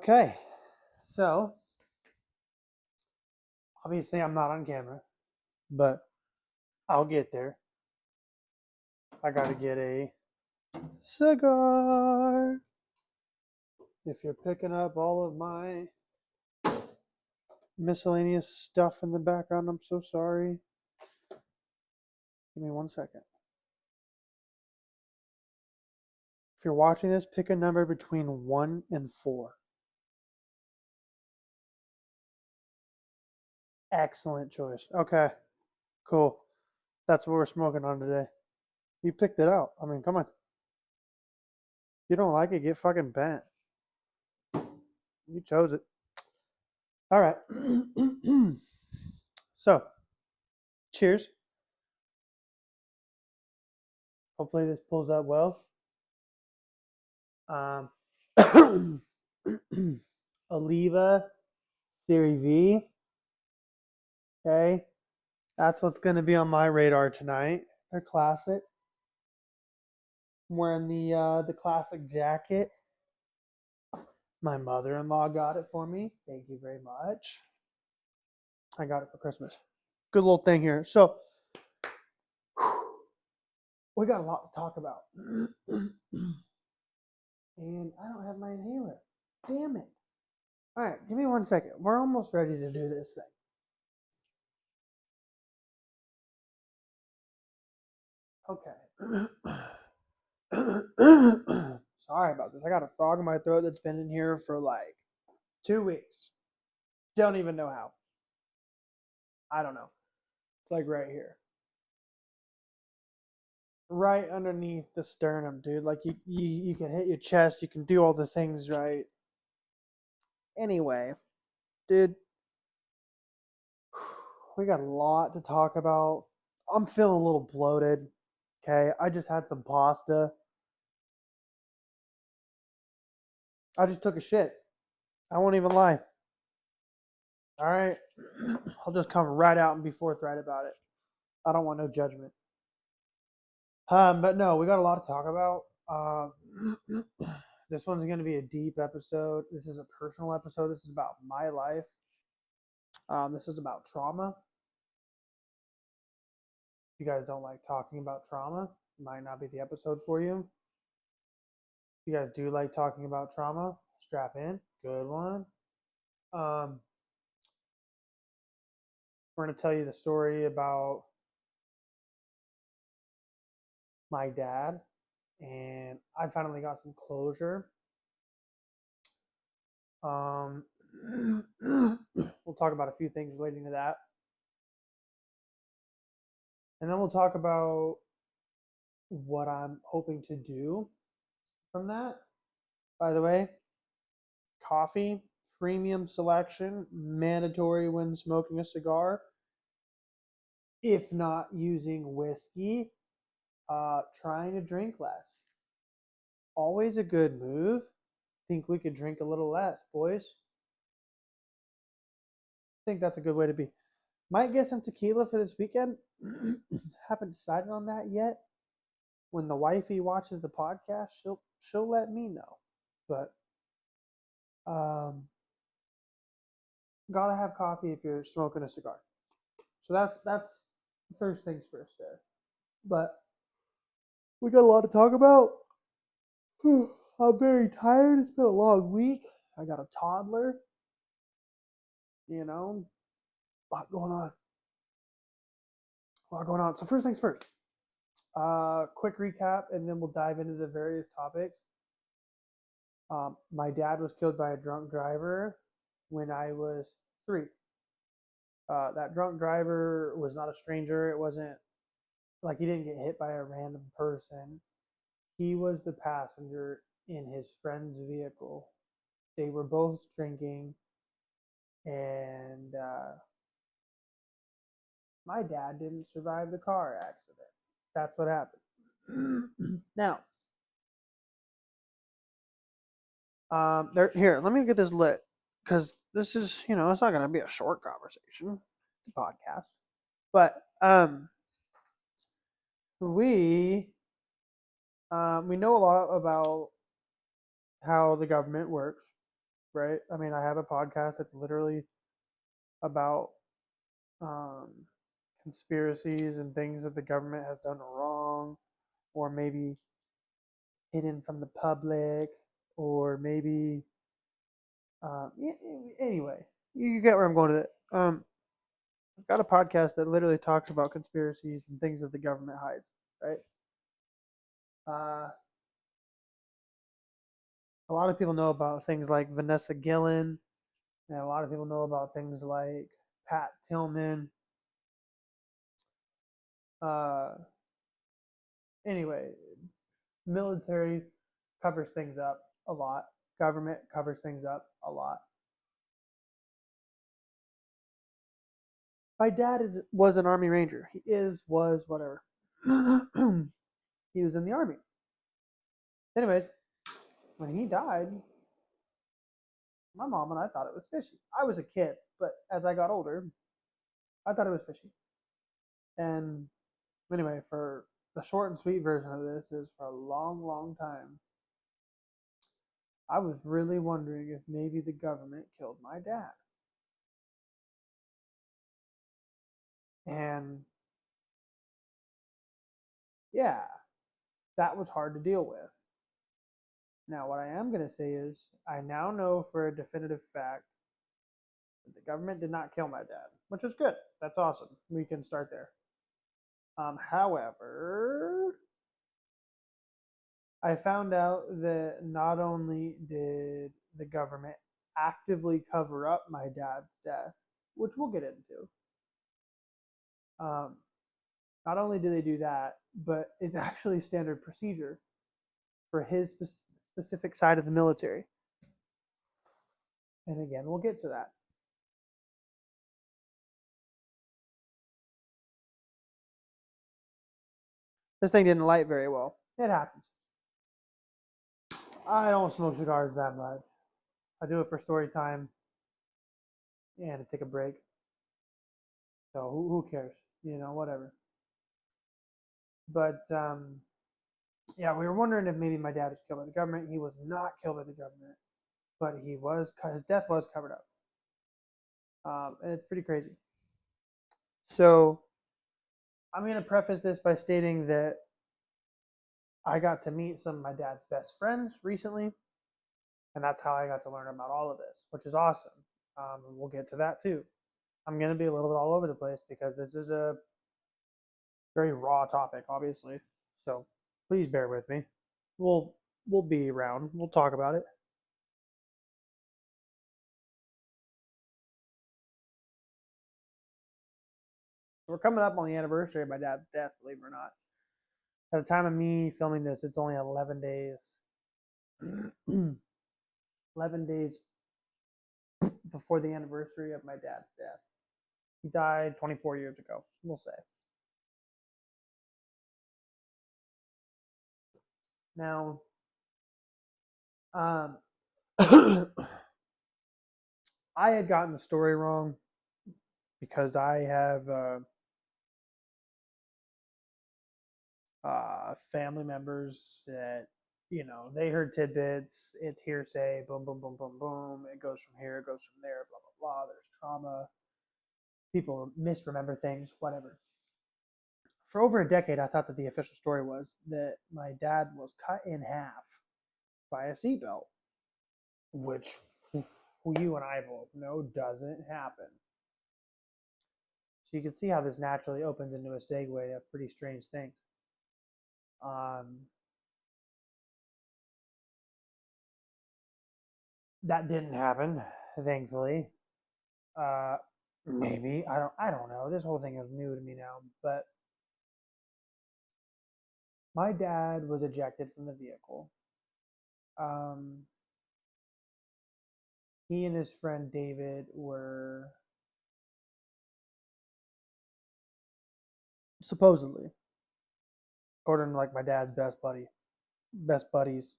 Okay, so obviously I'm not on camera, but I'll get there. I gotta get a cigar. If you're picking up all of my miscellaneous stuff in the background, I'm so sorry. Give me 1 second. If you're watching this, pick a number between 1 and 4. Excellent choice. Okay, cool. That's what we're smoking on today. You picked it out. I mean, come on. If you don't like it, get fucking bent. You chose it. All right. So, cheers. Hopefully this pulls up well. Oliva Series V. Okay. That's what's going to be on my radar tonight. They're classic. I'm wearing the classic jacket. My mother-in-law got it for me. Thank you very much. I got it for Christmas. Good little thing here. So we got a lot to talk about. And I don't have my inhaler. Damn it. All right, give me 1 second. We're almost ready to do this thing. Okay. Sorry about this. I got a frog in my throat that's been in here for like 2 weeks. Don't even know how. I don't know. It's like right here. Right underneath the sternum, dude. Like you can hit your chest, you can do all the things right. Anyway, dude, we got a lot to talk about. I'm feeling a little bloated. Okay, I just had some pasta. I just took a shit. I won't even lie. All right, I'll just come right out and be forthright about it. I don't want no judgment. But no, we got a lot to talk about. This one's going to be a deep episode. This is a personal episode. This is about my life. This is about trauma. If you guys don't like talking about trauma, it might not be the episode for you. If you guys do like talking about trauma, strap in. Good one. We're going to tell you the story about my dad, and I finally got some closure. We'll talk about a few things relating to that. And then we'll talk about what I'm hoping to do from that. By the way, coffee, premium selection, mandatory when smoking a cigar. If not using whiskey, trying to drink less. Always a good move. Think we could drink a little less, boys. I think that's a good way to be. Might get some tequila for this weekend. Haven't decided on that yet. When the wifey watches the podcast, she'll let me know. But gotta have coffee if you're smoking a cigar. So that's first things first there. But we got a lot to talk about. I'm very tired. It's been a long week. I got a toddler. You know, a lot going on. A lot going on. So first things first. Quick recap, and then we'll dive into the various topics. My dad was killed by a drunk driver when I was 3. That drunk driver was not a stranger. It wasn't like he didn't get hit by a random person. He was the passenger in his friend's vehicle. They were both drinking, and my dad didn't survive the car accident. That's what happened. Now, here, let me get this lit because this is, it's not going to be a short conversation. It's a podcast, but we we know a lot about how the government works. right? I mean, I have a podcast that's literally about um, conspiracies and things that the government has done wrong, or maybe hidden from the public, or maybe anyway, you get where I'm going with it. I've got a podcast that literally talks about conspiracies and things that the government hides, right? Uh, a lot of people know about things like Vanessa Gillen, and a lot of people know about things like Pat Tillman. Uh, anyway, military covers things up a lot. Government covers things up a lot. My dad was an Army Ranger. He was, whatever. He was in the Army. Anyways, when he died, my mom and I thought it was fishy. I was a kid, but as I got older, I thought it was fishy. And anyway, for the short and sweet version of this is for a long, long time, I was really wondering if maybe the government killed my dad. And yeah, that was hard to deal with. Now, what I am going to say is, I now know for a definitive fact that the government did not kill my dad, which is good. That's awesome. We can start there. However, I found out that not only did the government actively cover up my dad's death, which we'll get into, um, not only do they do that, but it's actually standard procedure for his specific side of the military. And again, we'll get to that. This thing didn't light very well. It happens. I don't smoke cigars that much. I do it for story time and to take a break. So who cares? You know, whatever. But yeah, we were wondering if maybe my dad was killed by the government. He was not killed by the government, but he was. His death was covered up, and it's pretty crazy. So I'm going to preface this by stating that I got to meet some of my dad's best friends recently, and that's how I got to learn about all of this, which is awesome. And we'll get to that too. I'm going to be a little bit all over the place because this is a very raw topic, obviously. So please bear with me. We'll we'll be around. We'll talk about it. We're coming up on the anniversary of my dad's death, believe it or not. At the time of me filming this, it's only 11 days. 11 days before the anniversary of my dad's death. He died 24 years ago, we'll say. Now, um, I had gotten the story wrong because I have family members that, you know, they heard tidbits, it's hearsay, boom, boom, boom, boom, boom. It goes from here, it goes from there, blah, blah, blah. There's trauma. People misremember things, whatever. For over a decade, I thought that the official story was that my dad was cut in half by a seatbelt, which who you and I both know doesn't happen. So you can see how this naturally opens into a segue of pretty strange things. Um, that didn't happen, thankfully. Uh, maybe I don't know. This whole thing is new to me now, but my dad was ejected from the vehicle. Um, he and his friend David were supposedly, according to like my dad's best buddies,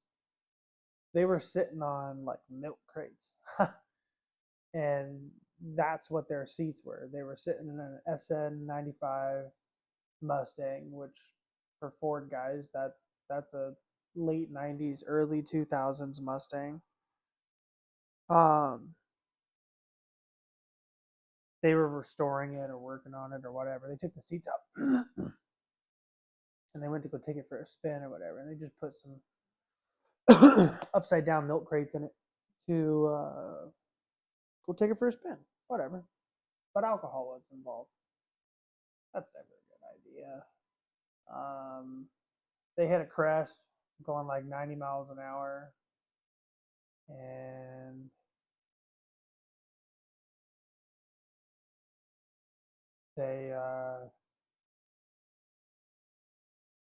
they were sitting on like milk crates, and that's what their seats were. They were sitting in an SN95 Mustang, which for Ford guys, that's a late '90s, early 2000s Mustang. Um, they were restoring it or working on it or whatever. They took the seats out and they went to go take it for a spin or whatever, and they just put some upside down milk crates in it to go take it for a spin, whatever. But alcohol was involved. That's never a good idea. They hit a crest going like 90 miles an hour, and they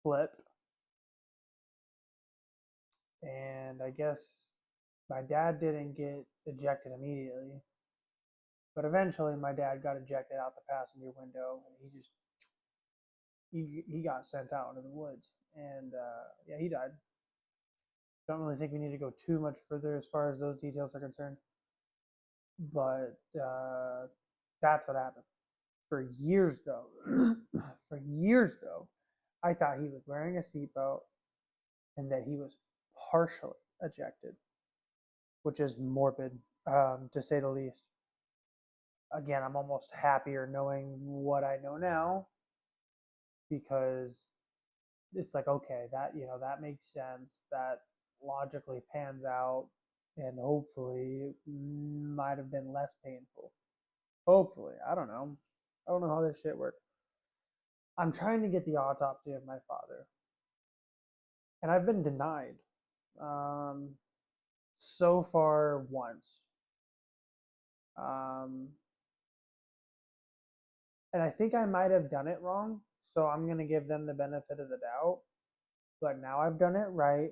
flipped. And I guess my dad didn't get ejected immediately, but eventually my dad got ejected out the passenger window, and he got sent out into the woods, and yeah, he died. Don't really think we need to go too much further as far as those details are concerned, but that's what happened. For years though, for years though, I thought he was wearing a seatbelt and that he was partially ejected, which is morbid, to say the least. Again, I'm almost happier knowing what I know now because it's like, okay, that, that makes sense. That logically pans out, and hopefully it might have been less painful. Hopefully, I don't know. I don't know how this shit works. I'm trying to get the autopsy of my father, and I've been denied. Um, so far once. Um, and I think I might have done it wrong, so I'm gonna give them the benefit of the doubt. But now I've done it right,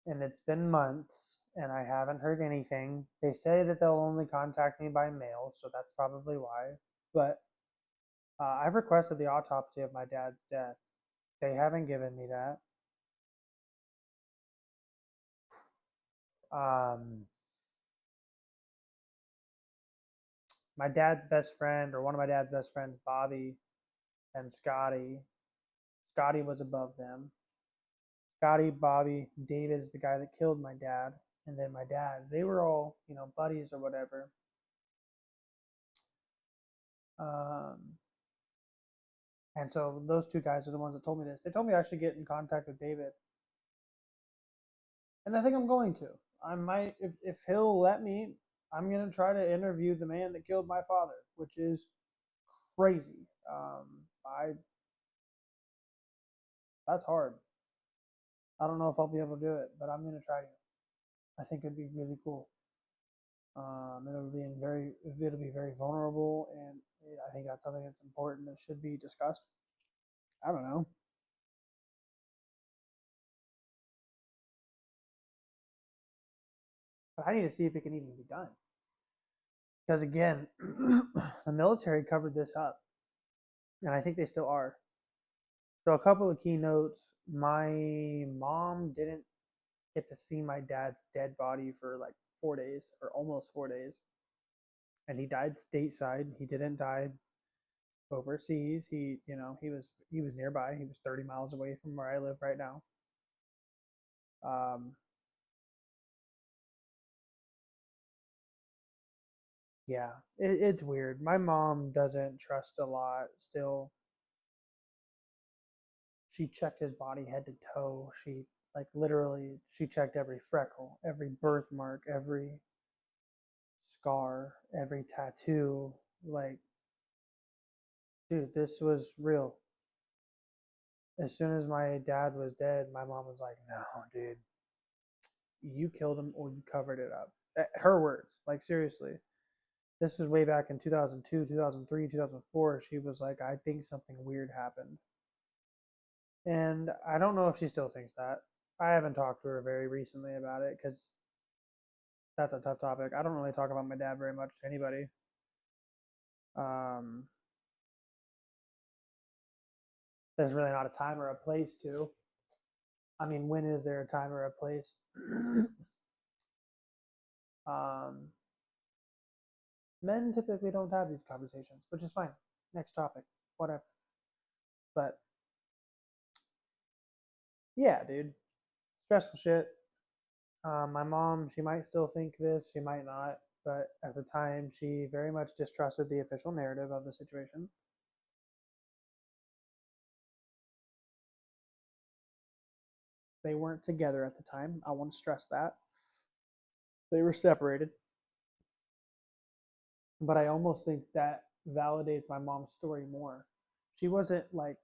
and it's been months, and I haven't heard anything. They say that they'll only contact me by mail, so that's probably why. But I've requested the autopsy of my dad's death. They haven't given me that. Um, my dad's best friend, or one of my dad's best friends, Bobby and Scotty. Scotty was above them. Scotty, Bobby, David's the guy that killed my dad, and then my dad. They were all, buddies or whatever. Um, and so those two guys are the ones that told me this. They told me I should get in contact with David, and I think I'm going to. I might, if he'll let me, I'm gonna try to interview the man that killed my father, which is crazy. I That's hard. I don't know if I'll be able to do it, but I'm gonna try to. I think it'd be really cool. It'll be very vulnerable, and I think that's something that's important that should be discussed. I don't know, but I need to see if it can even be done. Because again, the military covered this up, and I think they still are. So a couple of keynotes. My mom didn't get to see my dad's dead body for like 4 days or almost 4 days, and he died stateside. He didn't die overseas. He was nearby. He was 30 miles away from where I live right now. Um, yeah, it's weird. My mom doesn't trust a lot still. She checked his body head to toe. She like literally she checked every freckle, every birthmark, every scar, every tattoo. Like, dude, this was real. As soon as my dad was dead, my mom was like, "No, dude, you killed him or you covered it up." Her words, like seriously. This was way back in 2002, 2003, 2004. She was like, "I think something weird happened." And I don't know if she still thinks that. I haven't talked to her very recently about it because that's a tough topic. I don't really talk about my dad very much to anybody. Um, there's really not a time or a place to. I mean, when is there a time or a place? um, Men typically don't have these conversations, which is fine. Next topic, whatever. But yeah, dude, stressful shit. My mom, she might still think this, she might not, but at the time, she very much distrusted the official narrative of the situation. They weren't together at the time. I want to stress that. They were separated. But I almost think that validates my mom's story more. She wasn't like,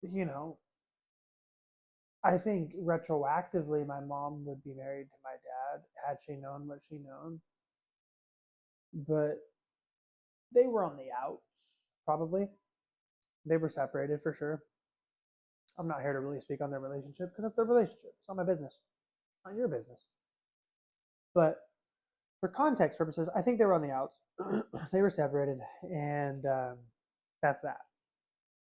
you know, I think retroactively my mom would be married to my dad had she known what she known, but they were on the outs, probably. They were separated for sure. I'm not here to really speak on their relationship because it's their relationship. It's not my business. It's not your business. But for context purposes, I think they were on the outs. They were separated, and that's that.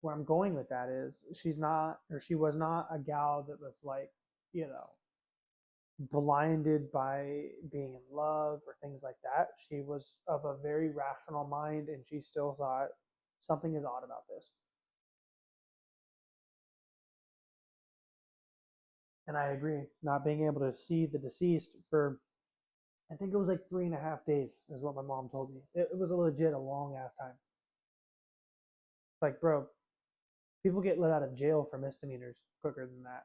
Where I'm going with that is she's not, or she was not a gal that was like, you know, blinded by being in love or things like that. She was of a very rational mind, and she still thought something is odd about this. And I agree. Not being able to see the deceased for, I think it was like 3.5 days, is what my mom told me. It was a legit a long ass time. It's like, bro, people get let out of jail for misdemeanors quicker than that.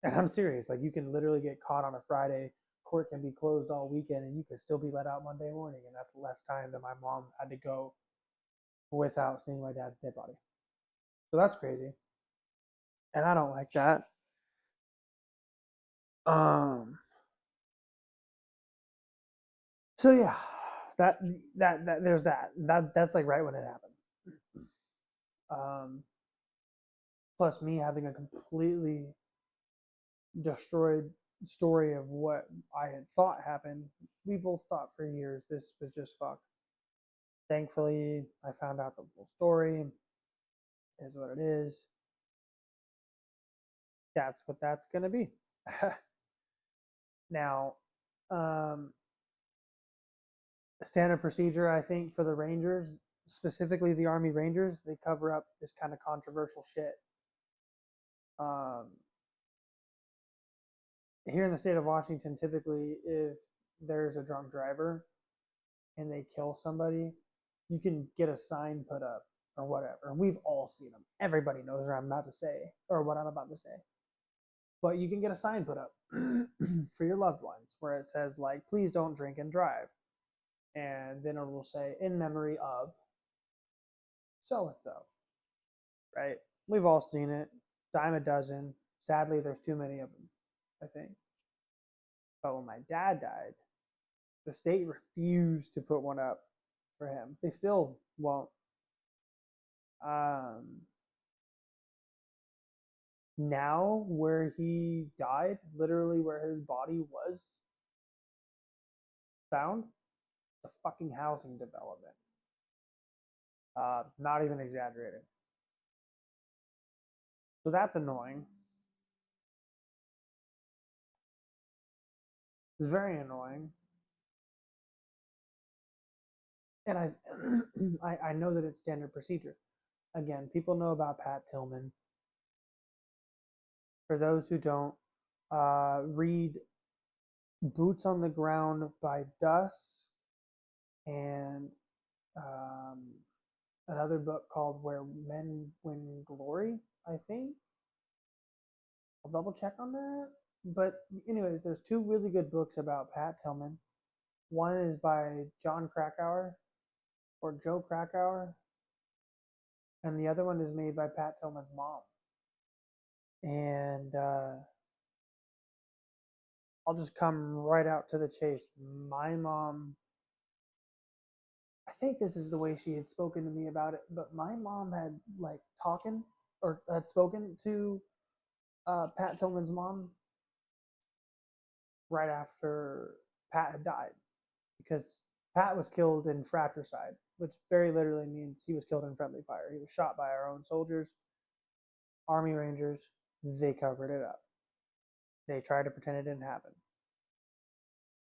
And I'm serious. Like, you can literally get caught on a Friday, court can be closed all weekend, and you can still be let out Monday morning. And that's less time than my mom had to go without seeing my dad's dead body. So that's crazy. And I don't like that. Um, so yeah, that that there's that's like right when it happened. Um, plus me having a completely destroyed story of what I had thought happened. We both thought for years this was just fucked. Thankfully, I found out the full story. Is what it is. That's what that's gonna be. Now, um, standard procedure, I think, for the Rangers, specifically the Army Rangers, they cover up this kind of controversial shit. Um, Here in the state of Washington, typically, if there's a drunk driver and they kill somebody, you can get a sign put up or whatever. And we've all seen them. Everybody knows what I'm about to say or what I'm about to say. But you can get a sign put up for your loved ones where it says, like, please don't drink and drive. And then it will say, in memory of so and so, right? We've all seen it, dime a dozen. Sadly, there's too many of them, I think. But when my dad died, the state refused to put one up for him. They still won't. Um, Now, where he died, literally where his body was found, the fucking housing development. Not even exaggerating. So that's annoying. It's very annoying. And I know that it's standard procedure. Again, people know about Pat Tillman. For those who don't, read Boots on the Ground by Dusk and um, another book called Where Men Win Glory, I think. I'll double check on that. But anyways, there's two really good books about Pat Tillman. One is by John Krakauer or Joe Krakauer, and the other one is made by Pat Tillman's mom. And I'll just come right out to the chase. My mom, I think this is the way she had spoken to me about it, but my mom had like talking or had spoken to Pat Tillman's mom right after Pat had died because Pat was killed in fratricide, which very literally means he was killed in friendly fire. He was shot by our own soldiers, Army Rangers. They covered it up. They tried to pretend it didn't happen.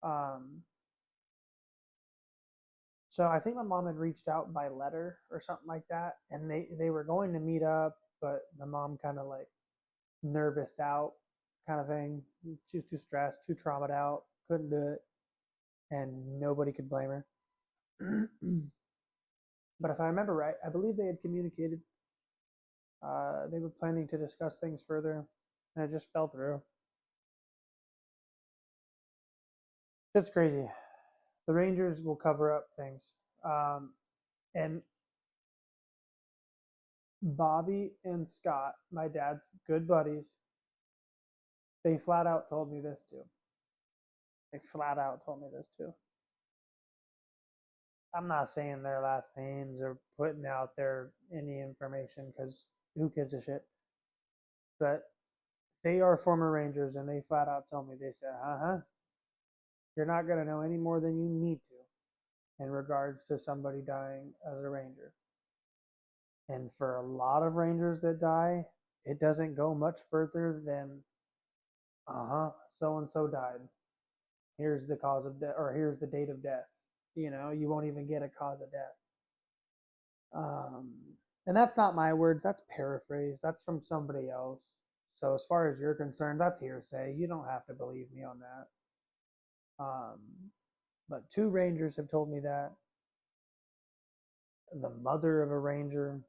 Um, so I think my mom had reached out by letter or something like that, and they were going to meet up, but my mom kind of like nervoused out kind of thing. She was too stressed, too traumatized out, couldn't do it, and nobody could blame her. But if I remember right, I believe they had communicated. They were planning to discuss things further, and it just fell through. It's crazy. The Rangers will cover up things. And Bobby and Scott, my dad's good buddies, they flat out told me this too. They flat out told me this too. I'm not saying their last names or putting out there any information because who gives a shit. But they are former Rangers and they flat out told me, they said, you're not going to know any more than you need to in regards to somebody dying as a Ranger. And for a lot of Rangers that die, it doesn't go much further than, so and so died. Here's the cause of death, or here's the date of death. You won't even get a cause of death. Um, and that's not my words, that's paraphrased. That's from somebody else. So, as far as you're concerned, that's hearsay. You don't have to believe me on that. But two Rangers have told me that. The mother of a Ranger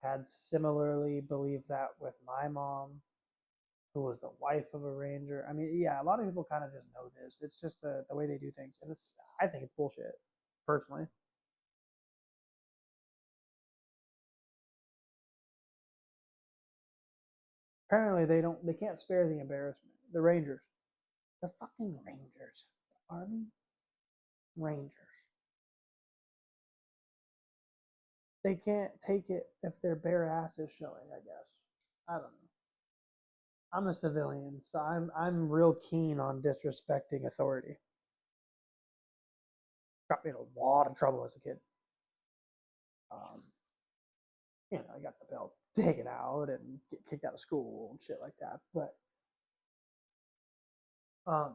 had similarly believed that with my mom, who was the wife of a Ranger. I mean, yeah, a lot of people kind of just know this. It's just the way they do things. And I think it's bullshit, personally. Apparently they can't spare the embarrassment. The Rangers. The fucking Rangers. The Army Rangers. They can't take it if their bare ass is showing, I guess. I don't know. I'm a civilian, so I'm real keen on disrespecting authority. Got me in a lot of trouble as a kid. Um, I got the belt taken out and get kicked out of school and shit like that. But um,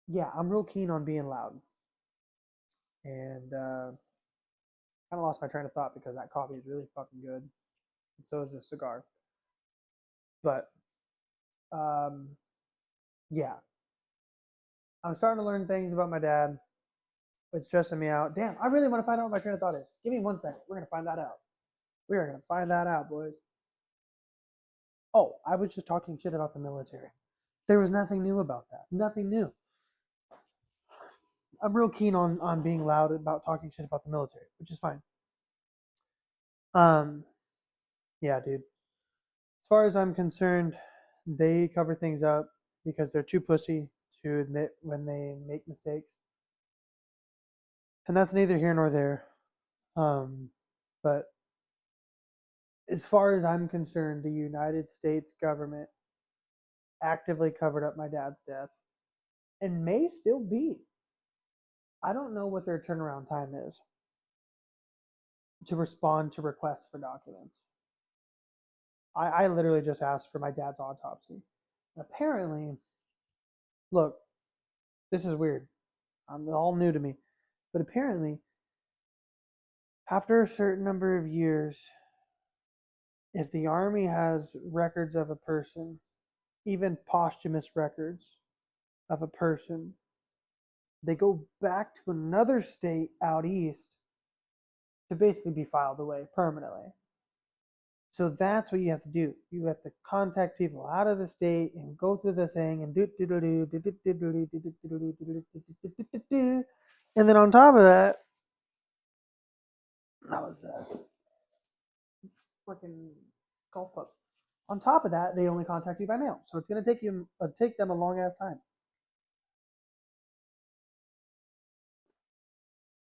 yeah, I'm real keen on being loud. And kind of lost my train of thought because that coffee is really fucking good. And so is this cigar. But um, yeah, I'm starting to learn things about my dad. It's stressing me out. Damn, I really want to find out what my train of thought is. Give me 1 second. We're gonna find that out. We are gonna find that out, boys. Oh, I was just talking shit about the military. There was nothing new about that. Nothing new. I'm real keen on being loud about talking shit about the military, which is fine. Um, yeah, dude. As far as I'm concerned, they cover things up because they're too pussy to admit when they make mistakes, and that's neither here nor there. But as far as I'm concerned, the United States government actively covered up my dad's death and may still be. I don't know what their turnaround time is to respond to requests for documents. I literally just asked for my dad's autopsy. Apparently, look, this is weird. All new to me. But apparently, after a certain number of years, if the Army has records of a person, even posthumous records of a person, they go back to another state out east to basically be filed away permanently. So that's what you have to do. You have to contact people out of the state and go through the thing and and then on top of that, that was the freaking golf club. On top of that, they only contact you by mail, so it's gonna take them a long ass time.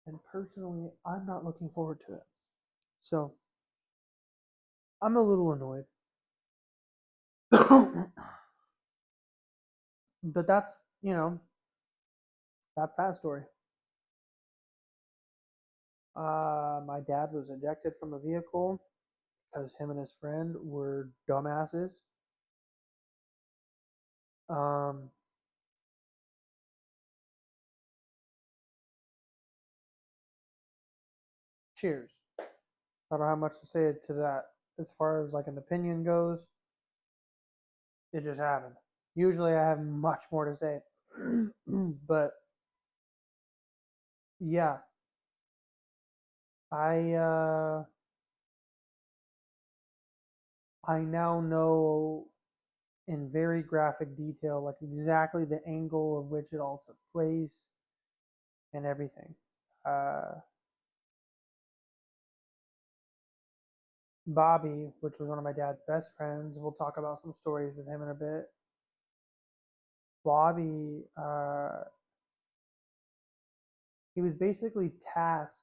And personally, I'm not looking forward to it. So I'm a little annoyed. But that's that story. My dad was ejected from a vehicle because him and his friend were dumbasses. Um, cheers. I don't have much to say to that as far as like an opinion goes. It just happened. Usually I have much more to say. But yeah, I I now know in very graphic detail like exactly the angle of which it all took place and everything. Uh, Bobby, which was one of my dad's best friends, we'll talk about some stories with him in a bit. Bobby, he was basically tasked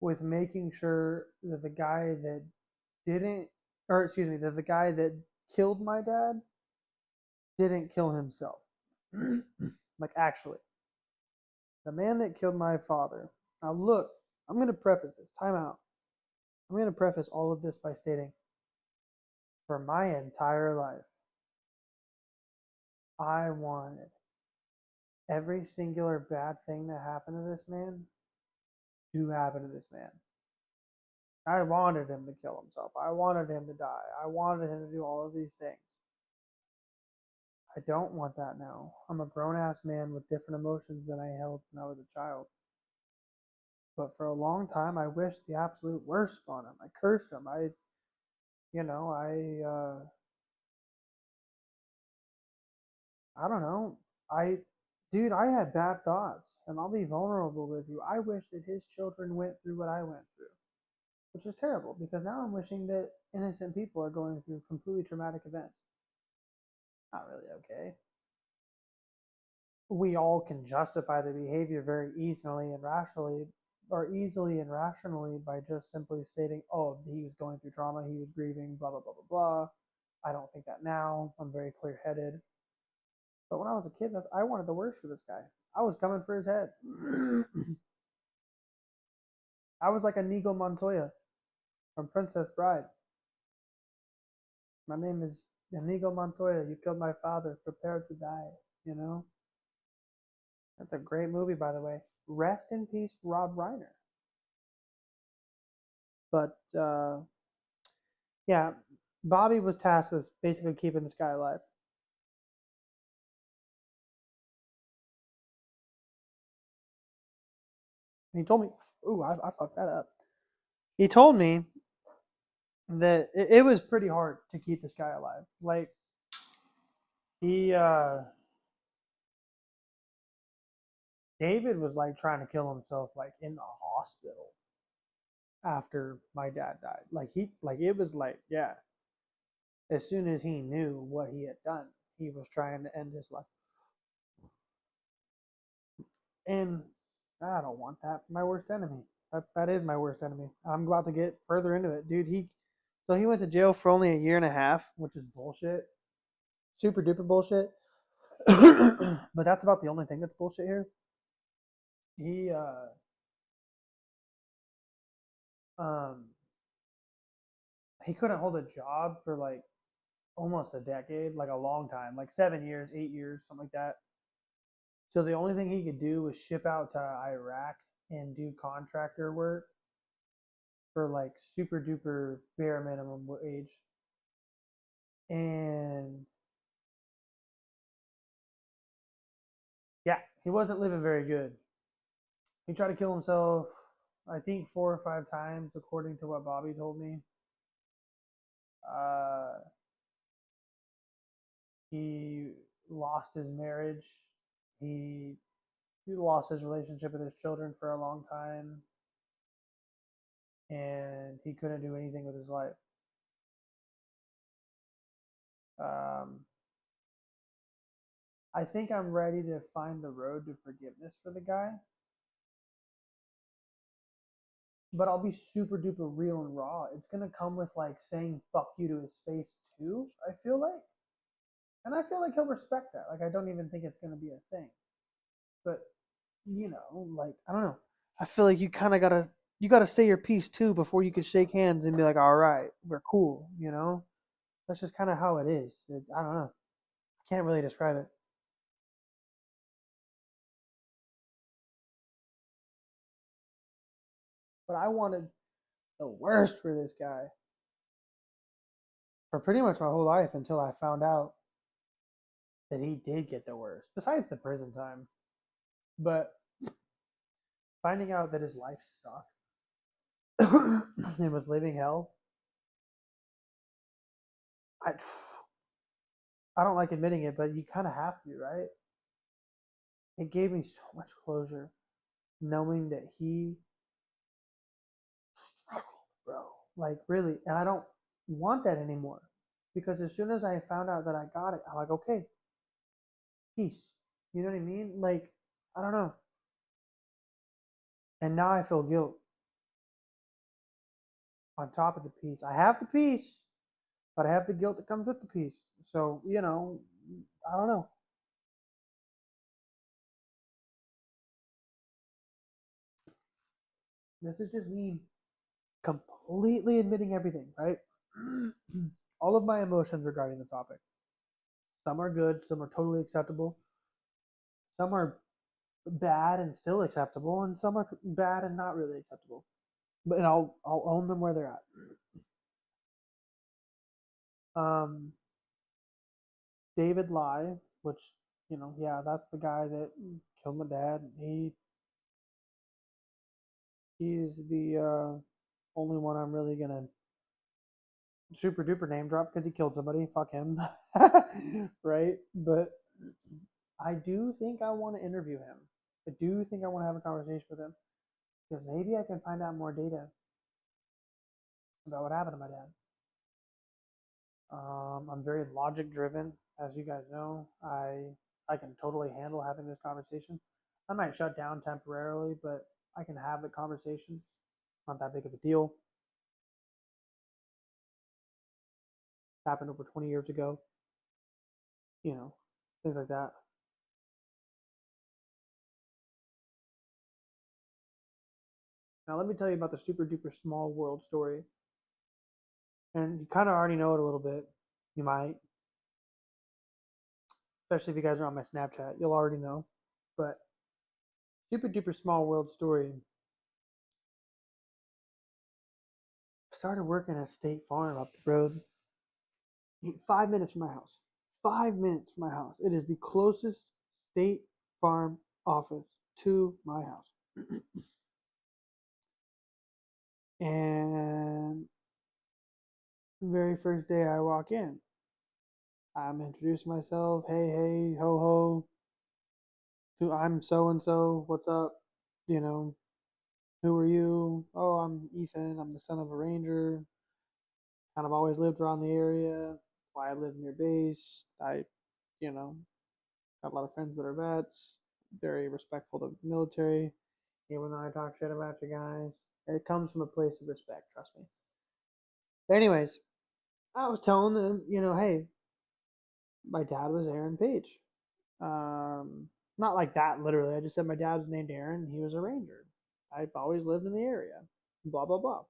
with making sure that the guy that didn't, or excuse me, that the guy that killed my dad didn't kill himself. Like, actually, the man that killed my father. Now, look, I'm going to preface this. Time out. I'm going to preface all of this by stating for my entire life, I wanted every singular bad thing that happened to this man to happen to this man. I wanted him to kill himself. I wanted him to die. I wanted him to do all of these things. I don't want that now. I'm a grown ass man with different emotions than I held when I was a child. But for a long time, I wished the absolute worst on him. I cursed him. You know, I don't know. Dude, I had bad thoughts, and I'll be vulnerable with you. I wish that his children went through what I went through, which is terrible because now I'm wishing that innocent people are going through completely traumatic events. Not really okay. We all can justify the behavior very easily and rationally, or easily and rationally by just simply stating, oh, he was going through trauma, he was grieving, blah, blah, blah, blah, blah. I don't think that now. I'm very clear headed. But when I was a kid, I wanted the worst for this guy. I was coming for his head. I was like Inigo Montoya from Princess Bride. My name is Inigo Montoya. You killed my father. Prepare to die. You know? That's a great movie, by the way. Rest in peace, Rob Reiner. But yeah, Bobby was tasked with basically keeping this guy alive. And he told me, ooh, I fucked that up. He told me that it was pretty hard to keep this guy alive. Like, he, David was like trying to kill himself, like in the hospital after my dad died. Like it was like, yeah, as soon as he knew what he had done, he was trying to end his life. And I don't want that for my worst enemy. That is my worst enemy. I'm about to get further into it, dude. He went to jail for only a year and a half, which is bullshit, super duper bullshit. But that's about the only thing that's bullshit here. He um he couldn't hold a job for like almost a decade, like a long time, like 7 years, 8 years, something like that. So the only thing he could do was ship out to Iraq and do contractor work for like super duper bare minimum wage. And yeah, he wasn't living very good. He tried to kill himself, I think 4 or 5 times, according to what Bobby told me. Uh, he lost his marriage. He he lost his relationship with his children for a long time, and he couldn't do anything with his life. Um, I think I'm ready to find the road to forgiveness for the guy, but I'll be super duper real and raw. It's gonna come with like saying fuck you to his face too. I feel like, and I feel like he'll respect that. Like I don't even think it's gonna be a thing. But like I don't know. I feel like you gotta say your piece too before you can shake hands and be like, all right, we're cool. That's just kind of how it is. I don't know. I can't really describe it. But I wanted the worst for this guy. for pretty much my whole life until I found out that he did get the worst, besides the prison time. But finding out that his life sucked and was living hell, I I don't like admitting it, but you kind of have to, right? It gave me so much closure knowing that he struggled, bro. Like really, and I don't want that anymore because as soon as I found out that I got it, I'm like, okay, peace. You know what I mean? Like, I don't know. And now I feel guilt on top of the peace. I have the peace, but I have the guilt that comes with the peace. So, I don't know. This is just me completely admitting everything, right? All of my emotions regarding the topic. Some are good, some are totally acceptable, some are bad and still acceptable, and some are bad and not really acceptable. But and I'll own them where they're at. Um, David Lai, which yeah, that's the guy that killed my dad. He's the only one I'm really gonna super duper name drop because he killed somebody. Fuck him, right? But I do think I want to interview him. I do think I want to have a conversation with him because maybe I can find out more data about what happened to my dad. I'm very logic driven, as you guys know. I can totally handle having this conversation. I might shut down temporarily, but I can have the conversation. It's not that big of a deal. It happened over 20 years ago. You know, things like that. Now let me tell you about the super duper small world story, and you kind of already know it a little bit. You might, especially if you guys are on my Snapchat, you'll already know. But super duper small world story. Started working at State Farm up the road, 5 minutes from my house. 5 minutes from my house. It is the closest State Farm office to my house. And the very first day I walk in, I'm introducing myself. Hey, hey, ho, ho. I'm so and so. What's up? You know, who are you? Oh, I'm Ethan. I'm the son of a ranger. Kind of always lived around the area. That's why I live near base. You know, got a lot of friends that are vets. Very respectful of the military. Even though I talk shit about you guys, it comes from a place of respect. Trust me. But anyways, I was telling them, hey, my dad was Aaron Page. Um, Not like that literally. I just said my dad was named Aaron. And he was a ranger. I've always lived in the area. Blah blah blah.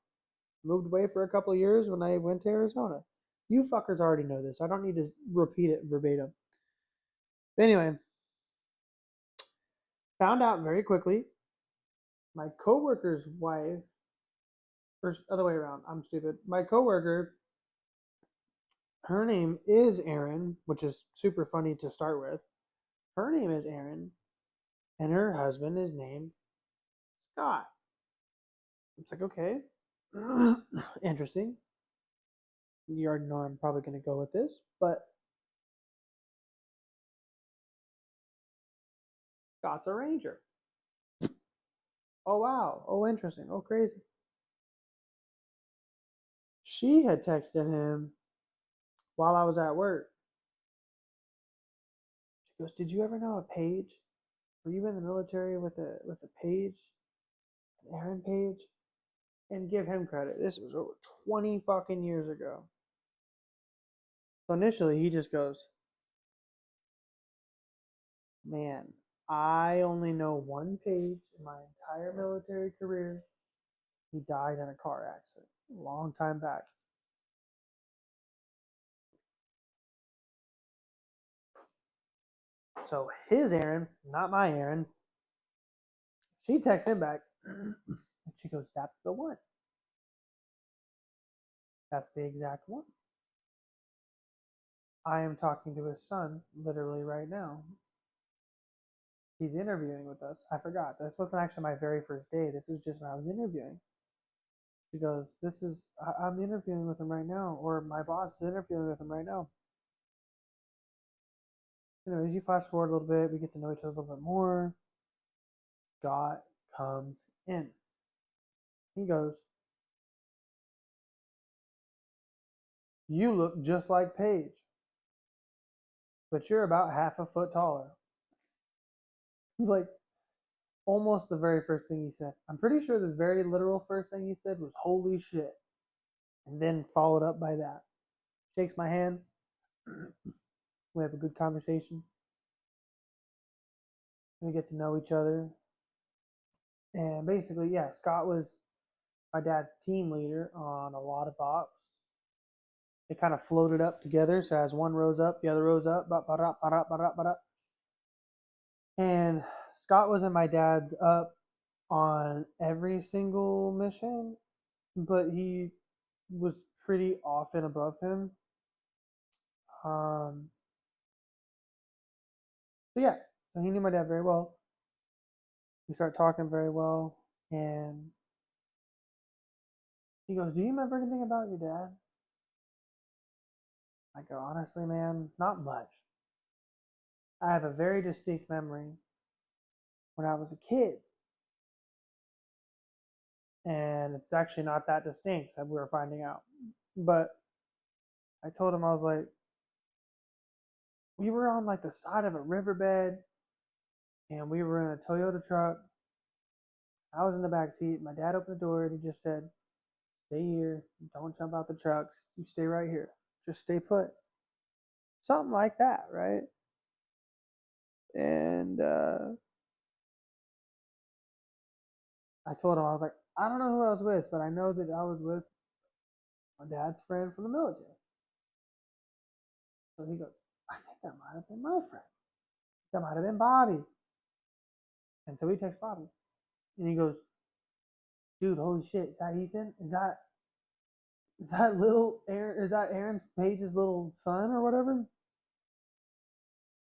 Moved away for a couple of years when I went to Arizona. You fuckers already know this. I don't need to repeat it verbatim. But anyway, found out very quickly. My coworker's wife, or other way around. I'm stupid. My coworker, her name is Erin, which is super funny to start with. Her name is Erin, and her husband is named Scott. It's like, okay, interesting. You already know I'm probably going to go with this, but Scott's a ranger. Oh, wow. Oh, interesting. Oh, crazy. She had texted him while I was at work. She goes, "Did you ever know a Page? Were you in the military with a Page, an Aaron Page?" And give him credit. This was over 20 fucking years ago. So initially, he just goes, "Man, I only know one Page in my entire military career. He died in a car accident a long time back." So his Aaron, not my Aaron, she texts him back, and she goes, "That's the one. That's the exact one." I am talking to his son literally right now. He's interviewing with us. I forgot. This wasn't actually my very first day. This was just when I was interviewing. She goes, I'm interviewing with him right now, or my boss is interviewing with him right now. Anyways, you flash forward a little bit, we get to know each other a little bit more. Scott comes in. He goes, "You look just like Paige, but you're about half a foot taller." It's like almost the very first thing he said. I'm pretty sure the very literal first thing he said was "Holy shit," and then followed up by that. Shakes my hand. We have a good conversation. We get to know each other. And basically, yeah, Scott was my dad's team leader on a lot of ops. They kind of floated up together. So as one rose up, the other rose up. And Scott was in my dad's up on every single mission, but he was pretty off and above him. Um, so yeah, so he knew my dad very well. We started talking very well, and he goes, "Do you remember anything about your dad?" I go, "Honestly, man, not much. I have a very distinct memory when I was a kid, and it's actually not that distinct that we were finding out." But I told him, I was like, we were on like the side of a riverbed, and we were in a Toyota truck. I was in the back seat. My dad opened the door and he just said, "Stay here. Don't jump out the trucks. You stay right here. Just stay put." Something like that, right? And I told him, I was like, "I don't know who I was with, but I know that I was with my dad's friend from the military." So he goes, "I think that might have been my friend. That might have been Bobby." And so we text Bobby. And he goes, "Dude, holy shit, is that Ethan? Is that little Aaron, is that Aaron Page's little son or whatever?"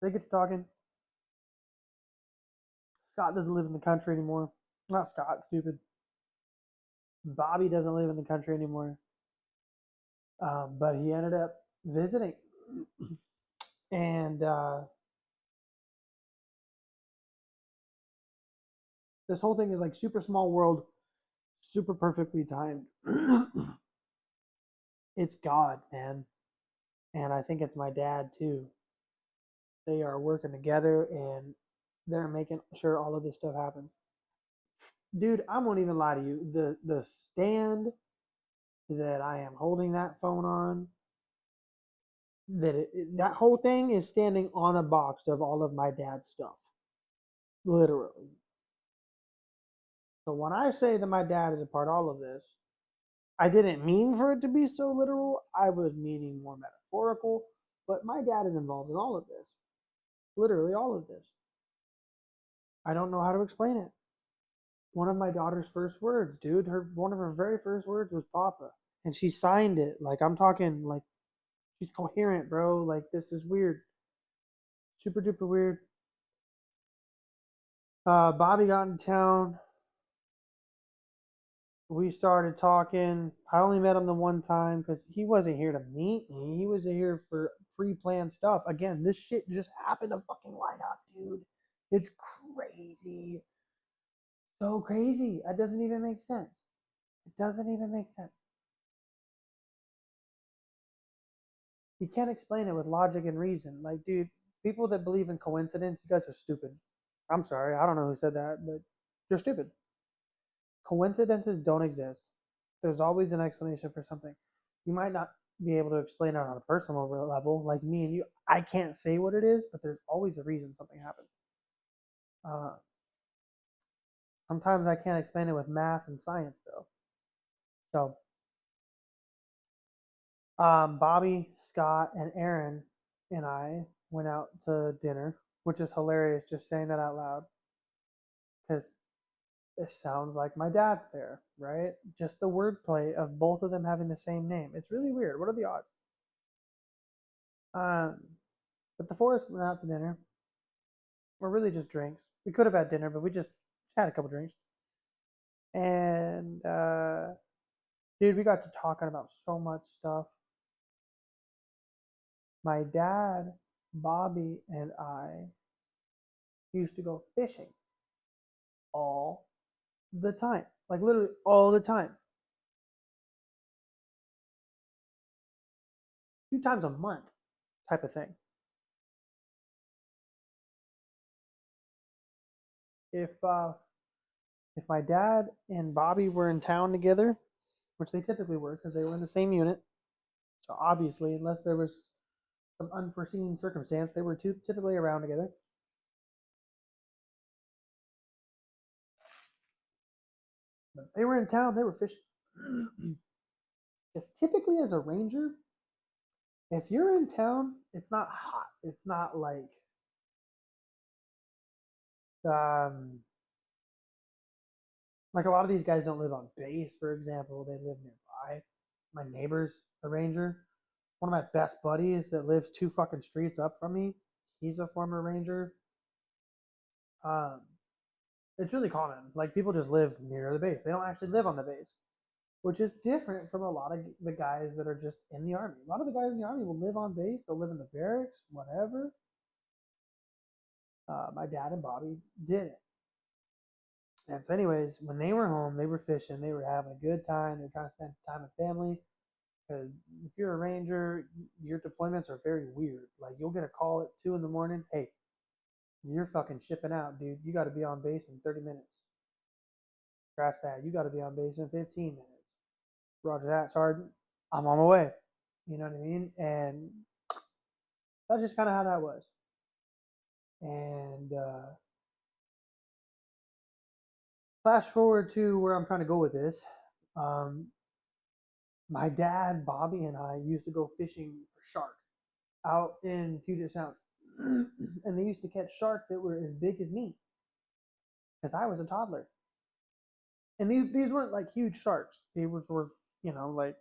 They get to talking. Scott doesn't live in the country anymore. Not Scott, stupid. Bobby doesn't live in the country anymore. But he ended up visiting. And this whole thing is like super small world, super perfectly timed. It's God, man. And I think it's my dad too. They are working together and they're making sure all of this stuff happens. Dude, I won't even lie to you. The stand that I am holding that phone on, that whole thing is standing on a box of all of my dad's stuff, literally. So when I say that my dad is a part of all of this, I didn't mean for it to be so literal. I was meaning more metaphorical. But my dad is involved in all of this, literally all of this. I don't know how to explain it. One of my daughter's first words, dude, one of her very first words was "Papa," and she signed it. Like I'm talking, like she's coherent, bro. Like this is weird, super duper weird. Bobby got in town. We started talking. I only met him the one time because he wasn't here to meet me. He was here for pre-planned stuff. Again, this shit just happened to fucking line up, dude. It's crazy. So crazy. That doesn't even make sense. It doesn't even make sense. You can't explain it with logic and reason. Like, dude, people that believe in coincidence, you guys are stupid. I'm sorry. I don't know who said that, but you're stupid. Coincidences don't exist. There's always an explanation for something. You might not be able to explain it on a personal level, like me and you. I can't say what it is, but there's always a reason something happened. Uh, Sometimes I can't explain it with math and science, though. So, Bobby, Scott, and Aaron and I went out to dinner, which is hilarious just saying that out loud because it sounds like my dad's there, right? Just the wordplay of both of them having the same name. It's really weird. What are the odds? Um, but the four of us went out to dinner. Or really just drinks. We could have had dinner, but we just had a couple drinks. And dude, we got to talking about so much stuff. My dad, Bobby, and I used to go fishing all the time. Like literally all the time. 2 times a month type of thing. If if my dad and Bobby were in town together, which they typically were because they were in the same unit, so obviously, unless there was some unforeseen circumstance, they were typically around together. But they were in town, they were fishing. Because typically, as a ranger, if you're in town, it's not hot. It's not um, like a lot of these guys don't live on base, for example. They live nearby. My neighbor's a ranger. One of my best buddies that lives 2 fucking streets up from me, he's a former ranger. Um, it's really common. Like people just live near the base. They don't actually live on the base, which is different from a lot of the guys that are just in the army. A lot of the guys in the army will live on base. They'll live in the barracks, whatever. My dad and Bobby didn't. And so, anyways, when they were home, they were fishing. They were having a good time. They were trying to spend time with family. Because if you're a ranger, your deployments are very weird. Like you'll get a call at 2 in the morning. Hey, you're fucking shipping out, dude. You got to be on base in 30 minutes. Scratch that. You got to be on base in 15 minutes. Roger that, Sergeant. I'm on my way. You know what I mean? And that's just kind of how that was. And flash forward to where I'm trying to go with this. Um, my dad, Bobby, and I used to go fishing for shark out in Puget Sound. And they used to catch sharks that were as big as me because I was a toddler. And these weren't like huge sharks. They were like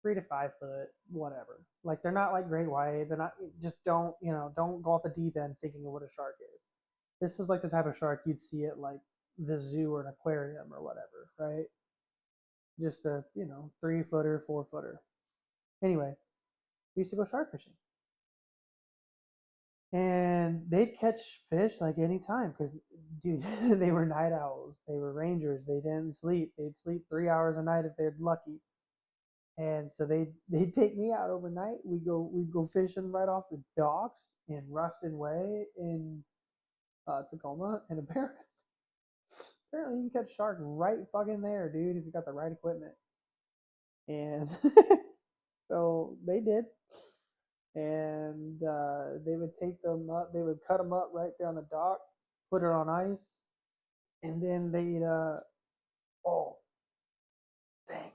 3 to 5 foot, whatever. Like they're not like great white. They're not just don't go off the deep end thinking of what a shark is. This is like the type of shark you'd see at like the zoo or an aquarium or whatever, right? Just a 3 footer, 4 footer. Anyway, we used to go shark fishing, and they'd catch fish like any time because dude, they were night owls. They were rangers. They didn't sleep. They'd sleep 3 hours a night if they're lucky. And so they'd take me out overnight. We'd go fishing right off the docks in Ruston Way in Tacoma, and apparently you can catch shark right fucking there, dude, if you got the right equipment. And so they did, and they would take them up. They would cut them up right there on the dock, put it on ice, and then they'd oh dang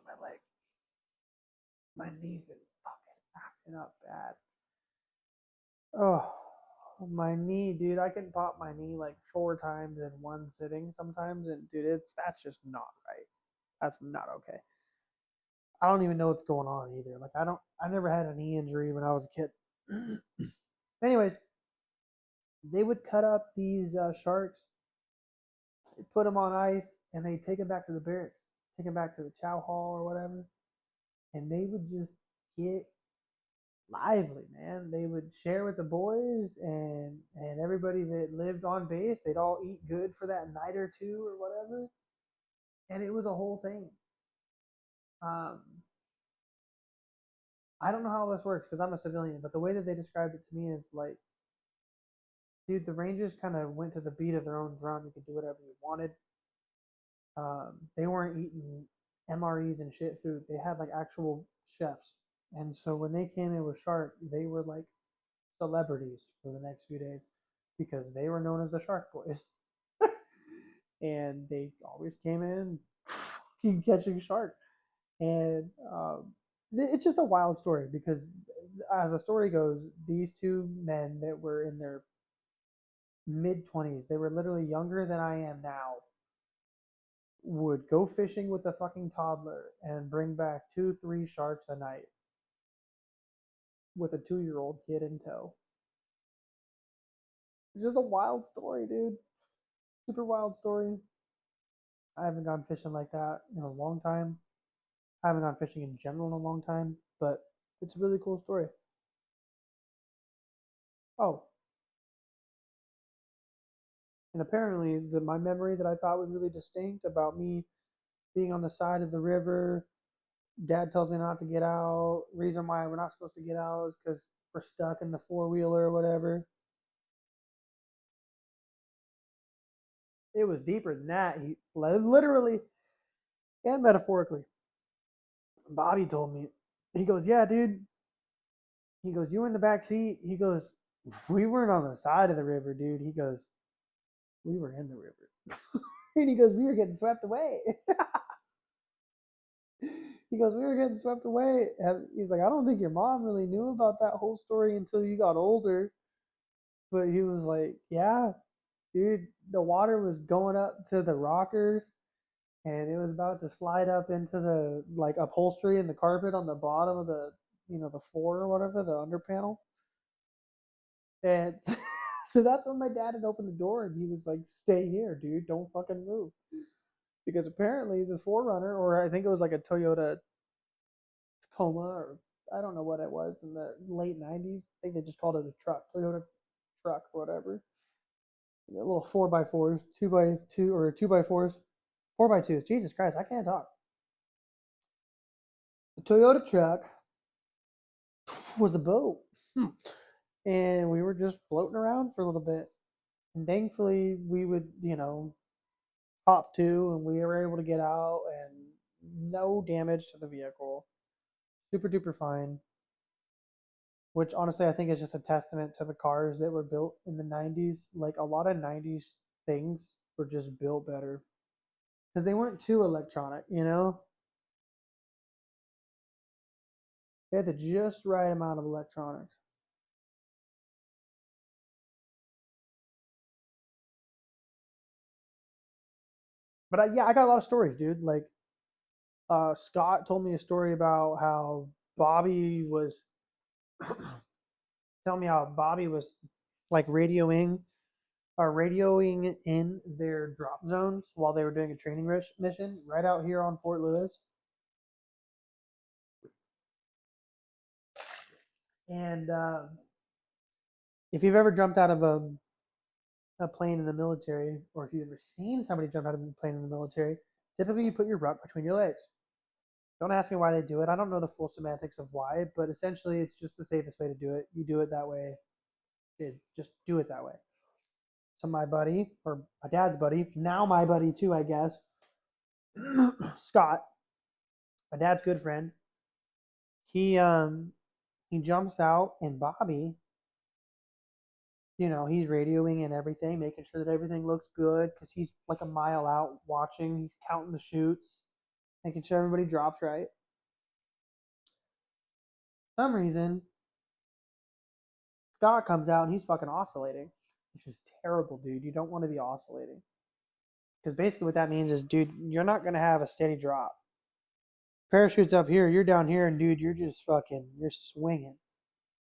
my knee's been fucking acting up bad. Oh, my knee, dude. I can pop my knee like 4 times in one sitting sometimes, and dude, that's just not right. That's not okay. I don't even know what's going on either. Like I never had a knee injury when I was a kid. Anyways, they would cut up these sharks, they put them on ice, and they take them back to the barracks, take them back to the chow hall or whatever, and they would just get lively, man. They would share with the boys and everybody that lived on base. They'd all eat good for that night or two or whatever, and it was a whole thing. Um, I don't know how this works because I'm a civilian, but the way that they described it to me is like, dude, the Rangers kind of went to the beat of their own drum. You could do whatever you wanted. They weren't eating MREs and shit food. They had like actual chefs, and so when they came in with Shark, they were like celebrities for the next few days because they were known as the Shark Boys. And they always came in catching shark. And it's just a wild story because, as the story goes, these two men that were in their mid 20s, they were literally younger than I am now, would go fishing with a fucking toddler and bring back 2, 3 sharks a night. with a 2-year-old kid in tow. It's just a wild story, dude. Super wild story. I haven't gone fishing like that in a long time. I haven't gone fishing in general in a long time, but it's a really cool story. Oh, and apparently my memory that I thought was really distinct about me being on the side of the river, dad tells me not to get out. Reason why we're not supposed to get out is because we're stuck in the four-wheeler or whatever. It was deeper than that. He literally and metaphorically. Bobby told me. He goes, "Yeah, dude." He goes, "You were in the back seat." He goes, "We weren't on the side of the river, dude." He goes, "We were in the river." And he goes, "We were getting swept away." He goes, "We were getting swept away." And he's like, "I don't think your mom really knew about that whole story until you got older." But he was like, "Yeah, dude, the water was going up to the rockers and it was about to slide up into the like upholstery and the carpet on the bottom of the the floor or whatever, the under panel." And so that's when my dad had opened the door and he was like, "Stay here, dude, don't fucking move." Because apparently the Forerunner, or I think it was like a Toyota Tacoma, or I don't know what it was in the late '90s. I think they just called it a truck, Toyota truck or whatever. The little 4x4s, 2x2 or 2x4s, 4x2s. Jesus Christ, I can't talk. The Toyota truck was a boat. And we were just floating around for a little bit. And thankfully, we would, hop to, and we were able to get out, and no damage to the vehicle. Super duper fine. Which honestly, I think is just a testament to the cars that were built in the '90s. Like a lot of '90s things were just built better because they weren't too electronic. They had the just right amount of electronics. But yeah, I got a lot of stories, dude. Like Scott told me a story about how Bobby was telling me how Bobby was like radioing in their drop zones while they were doing a training mission right out here on Fort Lewis. And if you've ever jumped out of a plane in the military, or if you've ever seen somebody jump out of a plane in the military, typically you put your ruck between your legs. Don't ask me why they do it. I don't know the full semantics of why, but essentially it's just the safest way to do it. You do it that way. Just do it that way. So my buddy, or my dad's buddy, now my buddy too, I guess, Scott, my dad's good friend, he jumps out, and Bobby, he's radioing and everything, making sure that everything looks good because he's like a mile out watching. He's counting the shoots, making sure everybody drops right. For some reason, Scott comes out and he's fucking oscillating, which is terrible, dude. You don't want to be oscillating because basically what that means is, dude, you're not gonna have a steady drop. Parachute's up here, you're down here, and dude, you're swinging.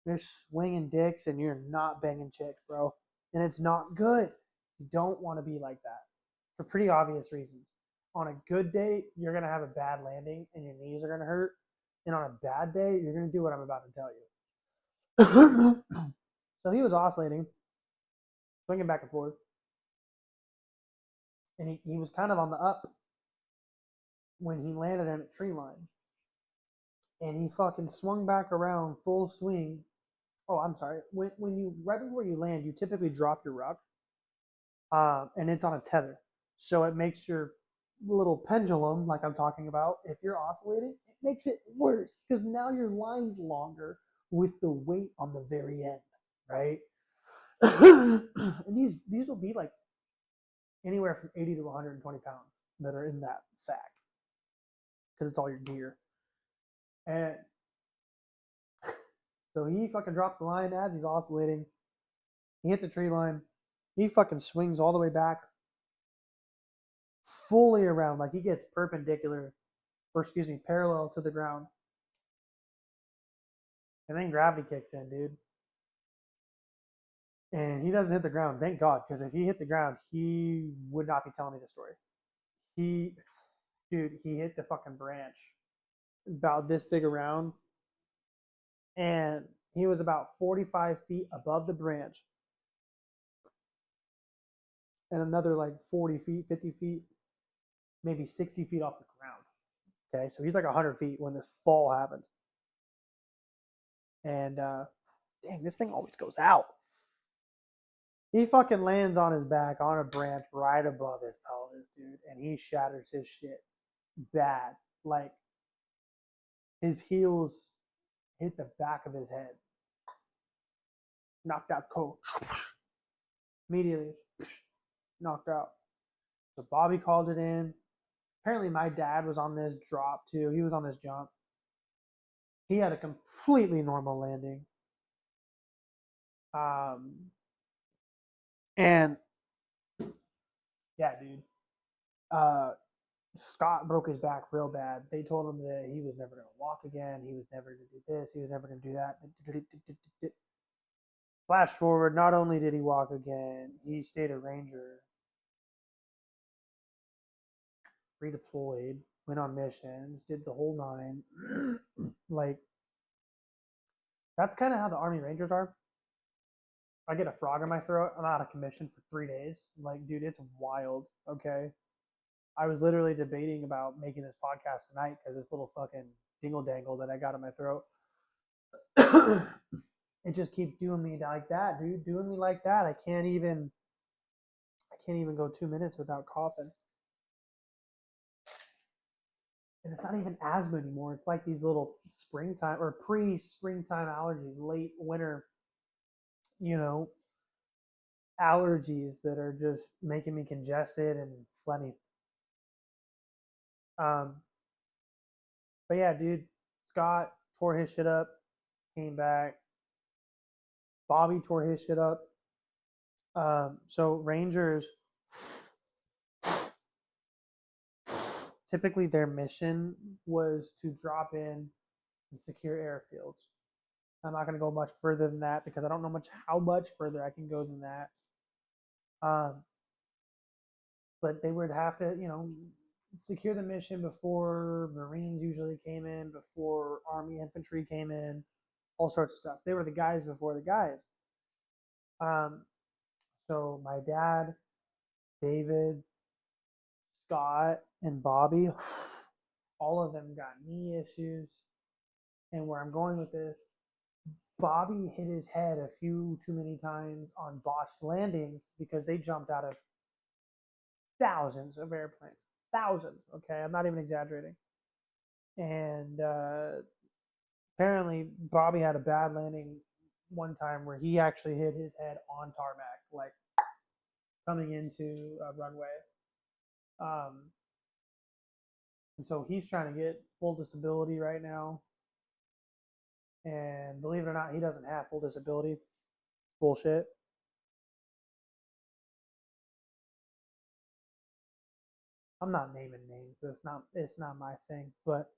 You're swinging dicks and you're not banging chicks, bro. And it's not good. You don't want to be like that for pretty obvious reasons. On a good day, you're going to have a bad landing and your knees are going to hurt. And on a bad day, you're going to do what I'm about to tell you. So he was oscillating, swinging back and forth. And he was kind of on the up when he landed in a tree line. And he fucking swung back around full swing. Oh, I'm sorry. When you, right before you land, you typically drop your ruck, and it's on a tether. So it makes your little pendulum, like I'm talking about, if you're oscillating, it makes it worse because now your line's longer with the weight on the very end, right? And these will be like anywhere from 80 to 120 pounds that are in that sack because it's all your gear. And so he fucking drops the line as he's oscillating. He hits a tree line. He fucking swings all the way back, fully around, like he gets perpendicular, or excuse me, parallel to the ground. And then gravity kicks in, dude. And he doesn't hit the ground, thank God, because if he hit the ground, he would not be telling me the story. He, dude, he hit the fucking branch about this big around, and he was about 45 feet above the branch, and another like 40 feet, 50 feet, maybe 60 feet off the ground. Okay, so he's like 100 feet when this fall happened. And dang, this thing always goes out. He fucking lands on his back on a branch right above his pelvis, dude, and he shatters his shit bad. Like his heels hit the back of his head, knocked out cold. Immediately knocked out. So Bobby called it in. Apparently, my dad was on this drop too. He was on this jump. He had a completely normal landing. And yeah, dude. Uh, Scott broke his back real bad. They told him that he was never going to walk again. He was never going to do this. He was never going to do that. Flash forward, not only did he walk again, he stayed a Ranger, redeployed, went on missions, did the whole nine. Like, that's kind of how the Army Rangers are. I get a frog in my throat. I'm out of commission for 3 days. Like, dude, it's wild. Okay. I was literally debating about making this podcast tonight because this little fucking dingle dangle that I got in my throat. It just keeps doing me like that, dude. Doing me like that. I can't even go 2 minutes without coughing. And it's not even asthma anymore. It's like these little springtime or pre-springtime allergies, late winter, you know, allergies that are just making me congested and phlegmy. Um, but yeah, dude, Scott tore his shit up, came back. Bobby tore his shit up. So Rangers, typically their mission was to drop in and secure airfields. I'm not going to go much further than that because I don't know how much further I can go than that. But they would have to, secure the mission before Marines usually came in, before Army infantry came in, all sorts of stuff. They were the guys before the guys. So my dad, David, Scott, and Bobby, all of them got knee issues. And where I'm going with this, Bobby hit his head a few too many times on botched landings because they jumped out of thousands of airplanes. Thousands, okay? I'm not even exaggerating. And apparently, Bobby had a bad landing one time where he actually hit his head on tarmac, like coming into a runway. And so he's trying to get full disability right now. And believe it or not, he doesn't have full disability. Bullshit. I'm not naming names. It's not my thing. But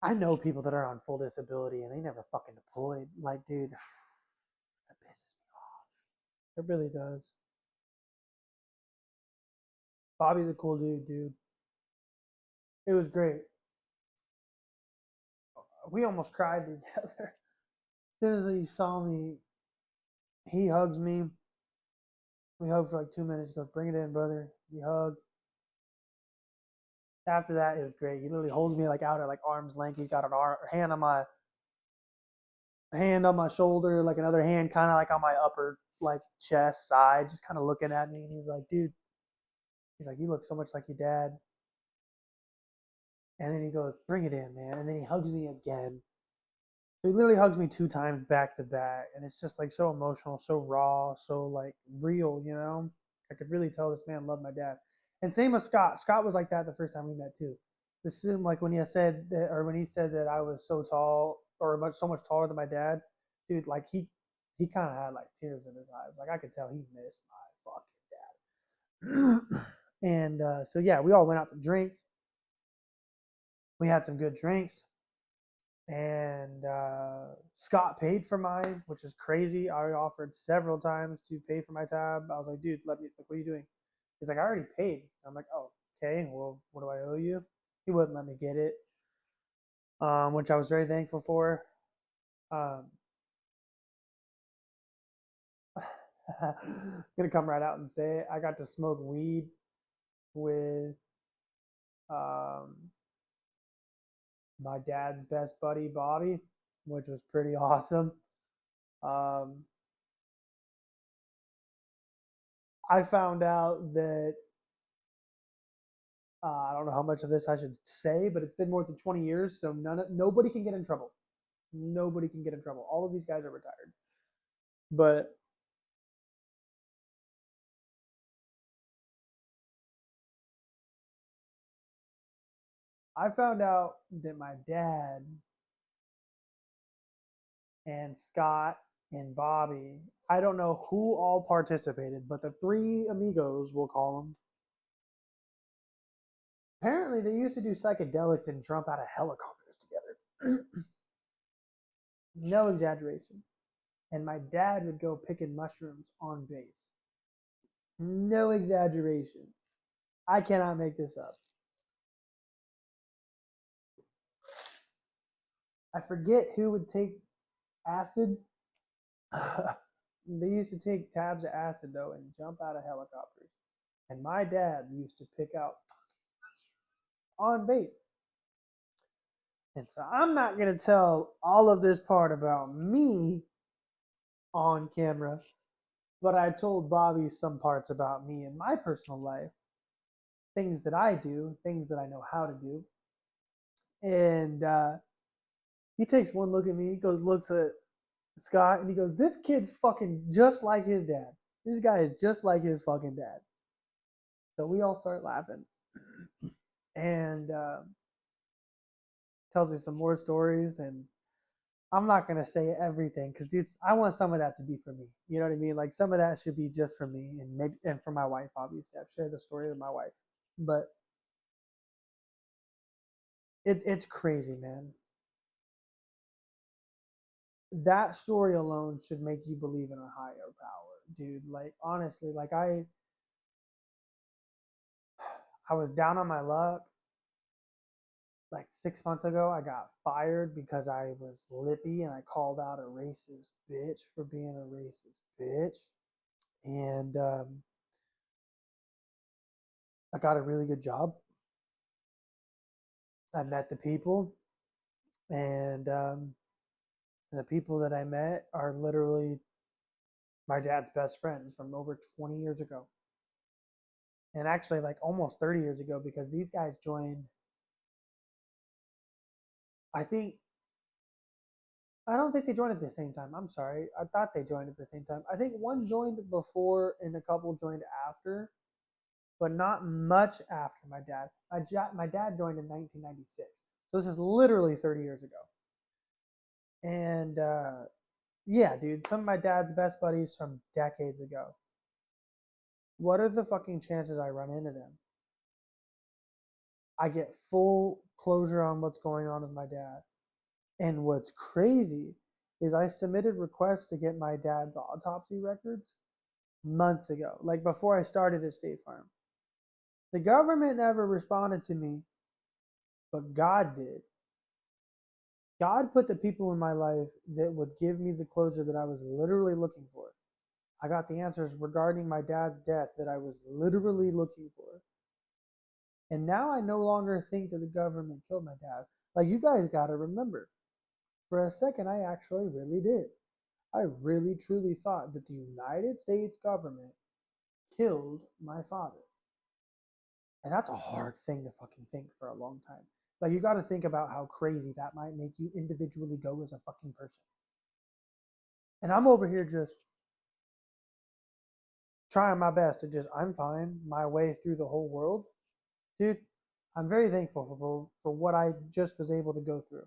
I know people that are on full disability and they never fucking deployed. Like, dude, that pisses me off. It really does. Bobby's a cool dude. It was great. We almost cried together. As soon as he saw me, he hugs me. We hugged for like 2 minutes. He goes, "Bring it in, brother." We hug. After that, it was great. He literally holds me like out at like arm's length. He's got hand on my shoulder, like another hand kind of like on my upper like chest side, just kind of looking at me. And he's like, "Dude," he's like, "You look so much like your dad." And then he goes, "Bring it in, man." And then he hugs me again. So he literally hugs me 2 times back to back, and it's just like so emotional, so raw, so like real. I could really tell this man loved my dad. And same with Scott. Scott was like that the first time we met too. This seemed like when he said that, or when he said that I was so tall, or so much taller than my dad, dude. Like he kind of had like tears in his eyes. Like I could tell he missed my fucking dad. And so yeah, we all went out to drinks. We had some good drinks. And Scott paid for mine, which is crazy. I offered several times to pay for my tab. I was like, dude, let me. Like, what are you doing? He's like, I already paid. I'm like, oh, okay. Well, what do I owe you? He wouldn't let me get it, which I was very thankful for. Um, gonna come right out and say it. I got to smoke weed with um, my dad's best buddy Bobby, which was pretty awesome. Um, I found out that I don't know how much of this I should say, but it's been more than 20 years, so nobody can get in trouble. Nobody can get in trouble. All of these guys are retired. But I found out that my dad and Scott and Bobby, I don't know who all participated, but the three amigos, we'll call them, apparently they used to do psychedelics and jump out of helicopters together. No exaggeration. And my dad would go picking mushrooms on base. No exaggeration. I cannot make this up. I forget who would take acid. They used to take tabs of acid though and jump out of helicopters. And my dad used to pick out on base. And so I'm not going to tell all of this part about me on camera, but I told Bobby some parts about me in my personal life, things that I do, things that I know how to do. And he takes one look at me, he goes, looks at Scott, and he goes, "This kid's fucking just like his dad. This guy is just like his fucking dad." So we all start laughing. And tells me some more stories. And I'm not going to say everything because I want some of that to be for me. You know what I mean? Like some of that should be just for me and maybe and for my wife, obviously. I've shared the story with my wife. But it's crazy, man. That story alone should make you believe in a higher power, dude. Like honestly, like I was down on my luck like 6 months ago. I got fired because I was lippy and I called out a racist bitch for being a racist bitch. And I got a really good job. I met the people, and the people that I met are literally my dad's best friends from over 20 years ago. And actually, like almost 30 years ago, because these guys joined, I think, I don't think they joined at the same time. I'm sorry. I thought they joined at the same time. I think one joined before and a couple joined after, but not much after my dad. My dad joined in 1996. So this is literally 30 years ago. And yeah, dude, some of my dad's best buddies from decades ago. What are the fucking chances I run into them? I get full closure on what's going on with my dad. And what's crazy is I submitted requests to get my dad's autopsy records months ago, like before I started at State Farm. The government never responded to me, but God did. God put the people in my life that would give me the closure that I was literally looking for. I got the answers regarding my dad's death that I was literally looking for. And now I no longer think that the government killed my dad. Like, you guys got to remember, for a second, I actually really did. I really truly thought that the United States government killed my father. And that's a hard thing to fucking think for a long time. Like, you got to think about how crazy that might make you individually go as a fucking person. And I'm over here just trying my best to just, I'm fine, my way through the whole world. Dude, I'm very thankful for what I just was able to go through.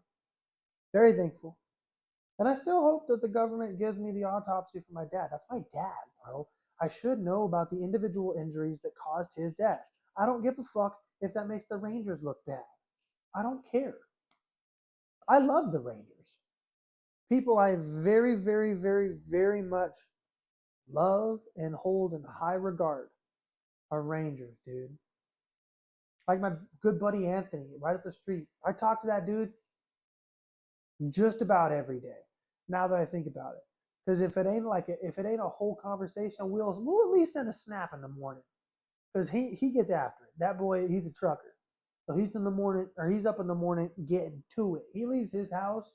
Very thankful. And I still hope that the government gives me the autopsy for my dad. That's my dad, bro. I should know about the individual injuries that caused his death. I don't give a fuck if that makes the Rangers look bad. I don't care. I love the Rangers. People I very, very, very, very much love and hold in high regard are Rangers, dude. Like my good buddy Anthony, right up the street. I talk to that dude just about every day. Now that I think about it, because if it ain't a whole conversation, we'll at least send a snap in the morning. Because he gets after it. That boy, he's a trucker, so he's in the morning or he's up in the morning getting to it. He leaves his house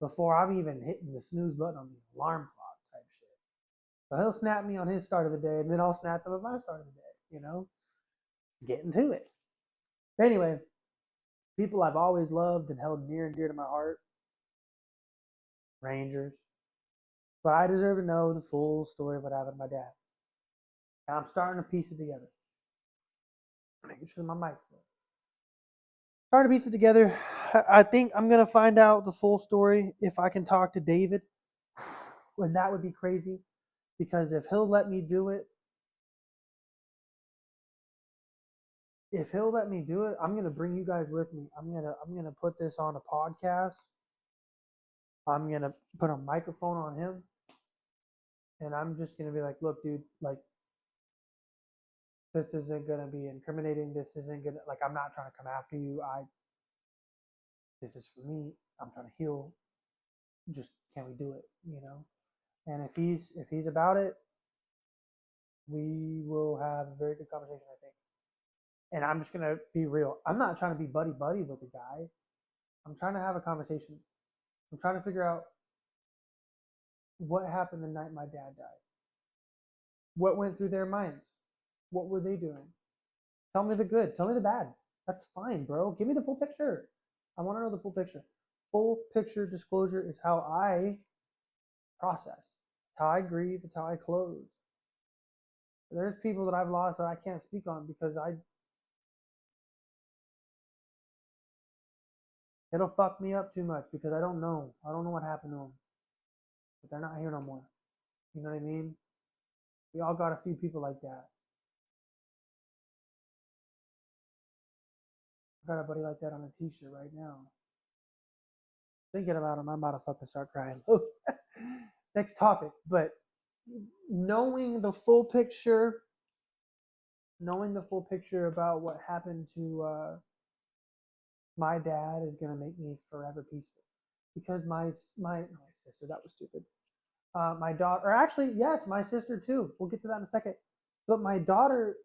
before I'm even hitting the snooze button on the alarm clock type shit. So he'll snap me on his start of the day, and then I'll snap him at my start of the day. Getting to it. Anyway, people I've always loved and held near and dear to my heart, Rangers. But I deserve to know the full story of what happened to my dad. And I'm starting to piece it together. Making sure my mic's full. Starting to piece it together. I think I'm going to find out the full story if I can talk to David. And that would be crazy. Because if he'll let me do it, I'm going to bring you guys with me. I'm going to put this on a podcast. I'm going to put a microphone on him. And I'm just going to be like, look, dude, like, this isn't going to be incriminating. This isn't going to, like, I'm not trying to come after you. This is for me. I'm trying to heal. Just, can we do it? And if he's about it, we will have a very good conversation, I think. And I'm just going to be real. I'm not trying to be buddy with the guy. I'm trying to have a conversation. I'm trying to figure out what happened the night my dad died. What went through their minds? What were they doing? Tell me the good. Tell me the bad. That's fine, bro. Give me the full picture. I want to know the full picture. Full picture disclosure is how I process. It's how I grieve. It's how I close. There's people that I've lost that I can't speak on because it'll fuck me up too much because I don't know. I don't know what happened to them. But they're not here no more. You know what I mean? We all got a few people like that. I got a buddy like that on a t-shirt right now. Thinking about him, I'm about to fucking start crying. Next topic. But knowing the full picture about what happened to my dad is gonna make me forever peaceful. Because my sister, that was stupid. My daughter, or actually, yes, my sister too. We'll get to that in a second. But my daughter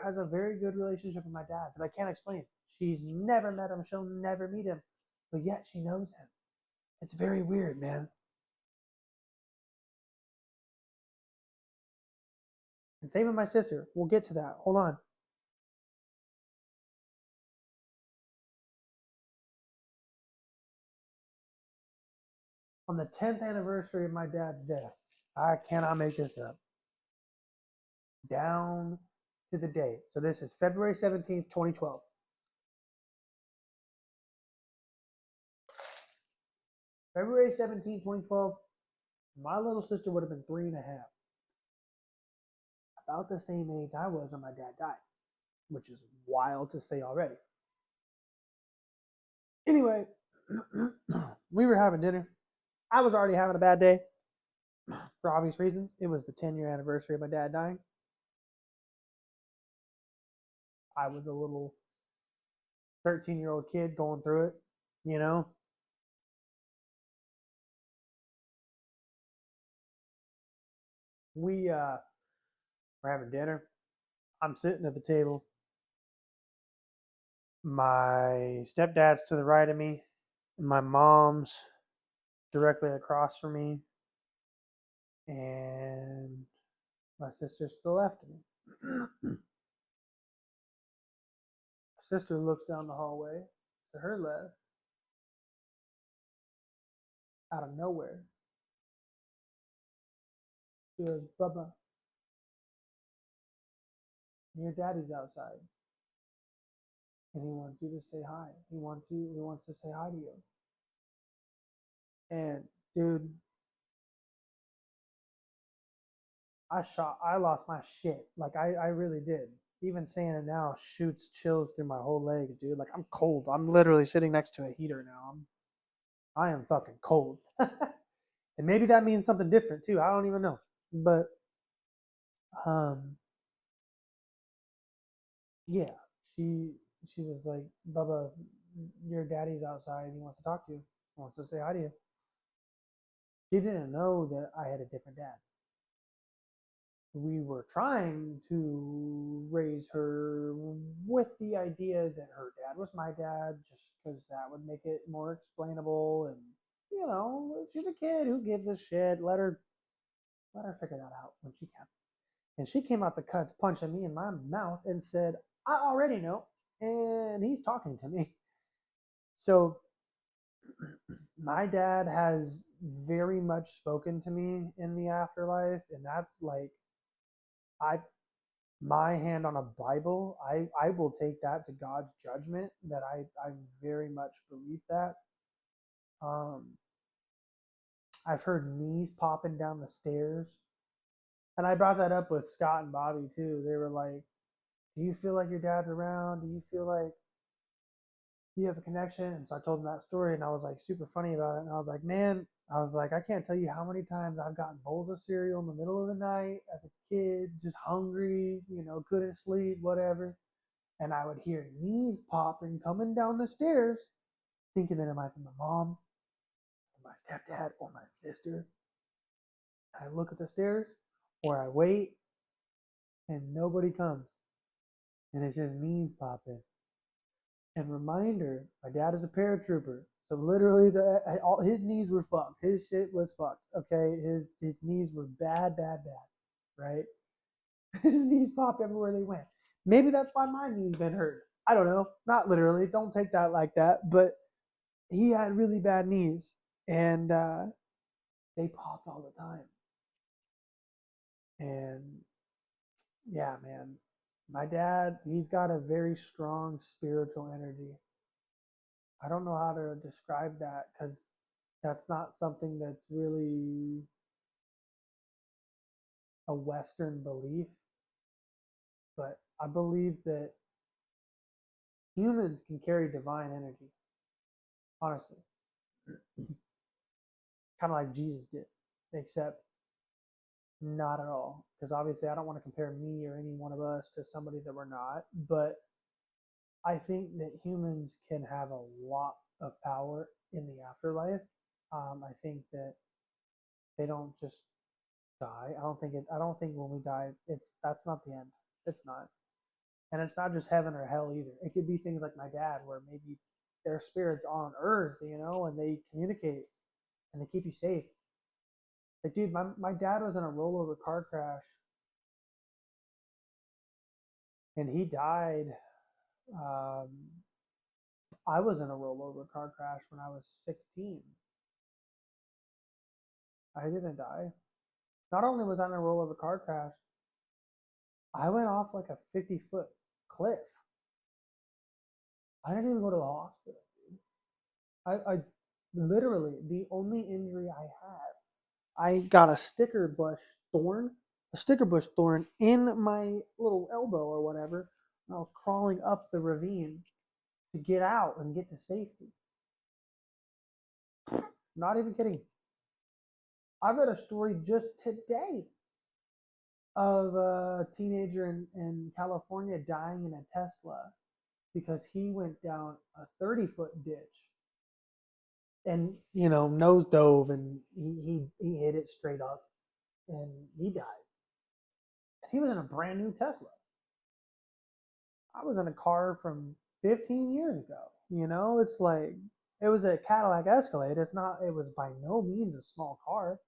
has a very good relationship with my dad that I can't explain. She's never met him. She'll never meet him, but yet she knows him. It's very weird, man. And same with my sister. We'll get to that. Hold on. On the 10th anniversary of my dad's death, I cannot make this up. Down to the date. So this is February 17th, 2012. February 17th, 2012, my little sister would have been 3.5. About the same age I was when my dad died, which is wild to say already. Anyway, we were having dinner. I was already having a bad day for obvious reasons. It was the 10-year anniversary of my dad dying. I was a little 13-year-old kid going through it, you know. We were having dinner. I'm sitting at the table. My stepdad's to the right of me. My mom's directly across from me. And my sister's to the left of me. My sister looks down the hallway to her left. Out of nowhere, she goes, Bubba, your daddy's outside. And he wants you to say hi. He wants to say hi to you. And dude, I lost my shit. Like I really did. Even saying it now shoots chills through my whole legs, dude. Like I'm cold. I'm literally sitting next to a heater now. I am fucking cold. And maybe that means something different too. I don't even know. But um yeah, she she was like, Bubba, your daddy's outside. He wants to talk to you. He wants to say hi to you. She didn't know that I had a different dad. We were trying to raise her with the idea that her dad was my dad, just because that would make it more explainable. And she's a kid. Who gives a shit? Let her figure that out when she can. And she came out the cuts punching me in my mouth and said, I already know. And he's talking to me. So my dad has very much spoken to me in the afterlife. And that's like, I, my hand on a Bible, I will take that to God's judgment. That I very much believe that. Um, I've heard knees popping down the stairs. And I brought that up with Scott and Bobby too. They were like, do you feel like your dad's around? Do you feel like you have a connection? And so I told them that story, and I was like super funny about it. And I was like, man, I was like, I can't tell you how many times I've gotten bowls of cereal in the middle of the night as a kid, just hungry, couldn't sleep, whatever. And I would hear knees popping coming down the stairs, thinking that it might be my mom, or my stepdad, or my sister. I look at the stairs, or I wait, and nobody comes. And it's just knees popping. And reminder, my dad is a paratrooper. So literally, all his knees were fucked. His shit was fucked. Okay, his knees were bad, bad, bad. Right? His knees popped everywhere they went. Maybe that's why my knees been hurt. I don't know. Not literally. Don't take that like that. But he had really bad knees, and they popped all the time. And yeah, man, my dad, he's got a very strong spiritual energy. I don't know how to describe that because that's not something that's really a Western belief. But I believe that humans can carry divine energy, honestly, kind of like Jesus did, except not at all. Because obviously, I don't want to compare me or any one of us to somebody that we're not. But I think that humans can have a lot of power in the afterlife. I think that they don't just die. I don't think when we die, that's not the end. It's not. And it's not just heaven or hell either. It could be things like my dad, where maybe their spirits on earth, and they communicate and they keep you safe. Like, dude, my dad was in a rollover car crash and he died. Um, I was in a rollover car crash when I was 16. I didn't die. Not only was I in a rollover car crash, I went off like a 50-foot cliff. I didn't even go to the hospital. I literally, the only injury I had, I got a sticker bush thorn in my little elbow or whatever. And I was crawling up the ravine to get out and get to safety. Not even kidding. I read a story just today of a teenager in California dying in a Tesla because he went down a 30-foot ditch and nose dove, and he hit it straight up and he died. He was in a brand new Tesla. I was in a car from 15 years ago. It's like it was a Cadillac Escalade. It was by no means a small car.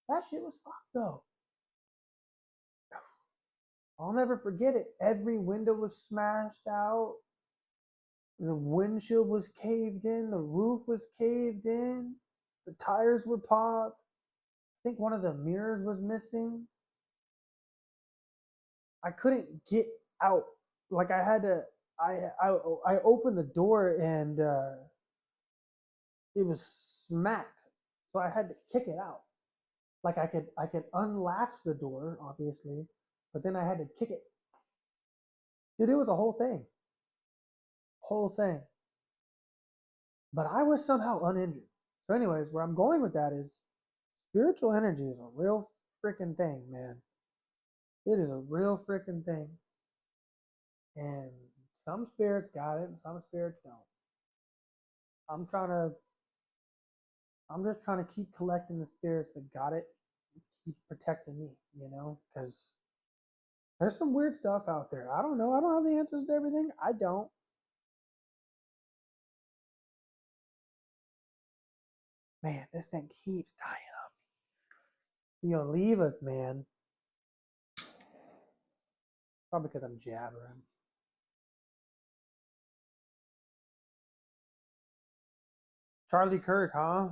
That shit was fucked though. I'll never forget it. Every window was smashed out. The windshield was caved in. The roof was caved in. The tires were popped. I think one of the mirrors was missing. I couldn't get out. Like I had to. I opened the door and it was smacked, so I had to kick it out. Like I could unlatch the door, obviously, but then I had to kick it. Dude, it was a whole thing. But I was somehow uninjured. So, anyways, where I'm going with that is spiritual energy is a real freaking thing, man. It is a real freaking thing. And some spirits got it and some spirits don't. I'm trying to I'm just trying to keep collecting the spirits that got it, keep protecting me, because there's some weird stuff out there. I don't know. I don't have the answers to everything. I don't. Man, this thing keeps dying up. You'll leave us, man. Probably because I'm jabbering. Charlie Kirk, huh?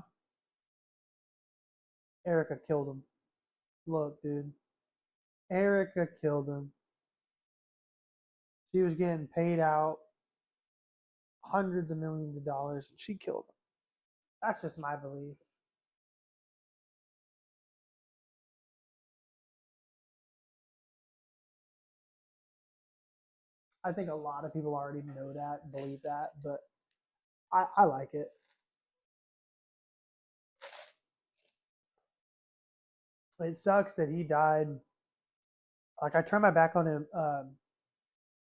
Erica killed him. Look, dude. Erica killed him. She was getting paid out hundreds of millions of dollars, and she killed him. That's just my belief. I think a lot of people already know that and believe that, but I like it. It sucks that he died. Like, I turned my back on him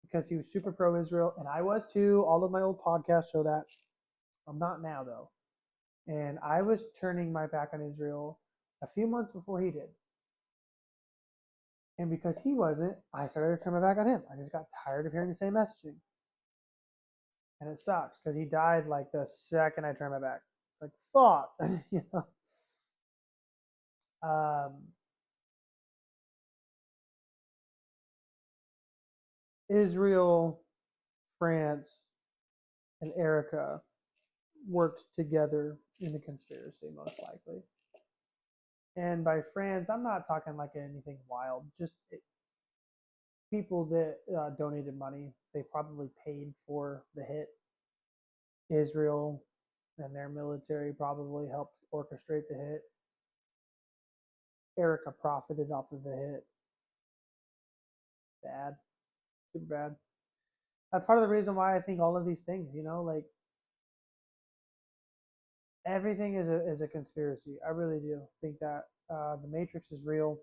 because he was super pro Israel, and I was too. All of my old podcasts show that. I'm not now, though. And I was turning my back on Israel a few months before he did. And because he wasn't, I started to turn my back on him. I just got tired of hearing the same messaging. And it sucks because he died like the second I turned my back. Like, fuck. you know? Israel, France, and Erica worked together in the conspiracy, most likely. And by France, I'm not talking like anything wild, just people that donated money. They probably paid for the hit. Israel and their military probably helped orchestrate the hit. Erica profited off of the hit. Bad. Super bad. That's part of the reason why I think all of these things, like everything is a conspiracy. I really do think that the Matrix is real.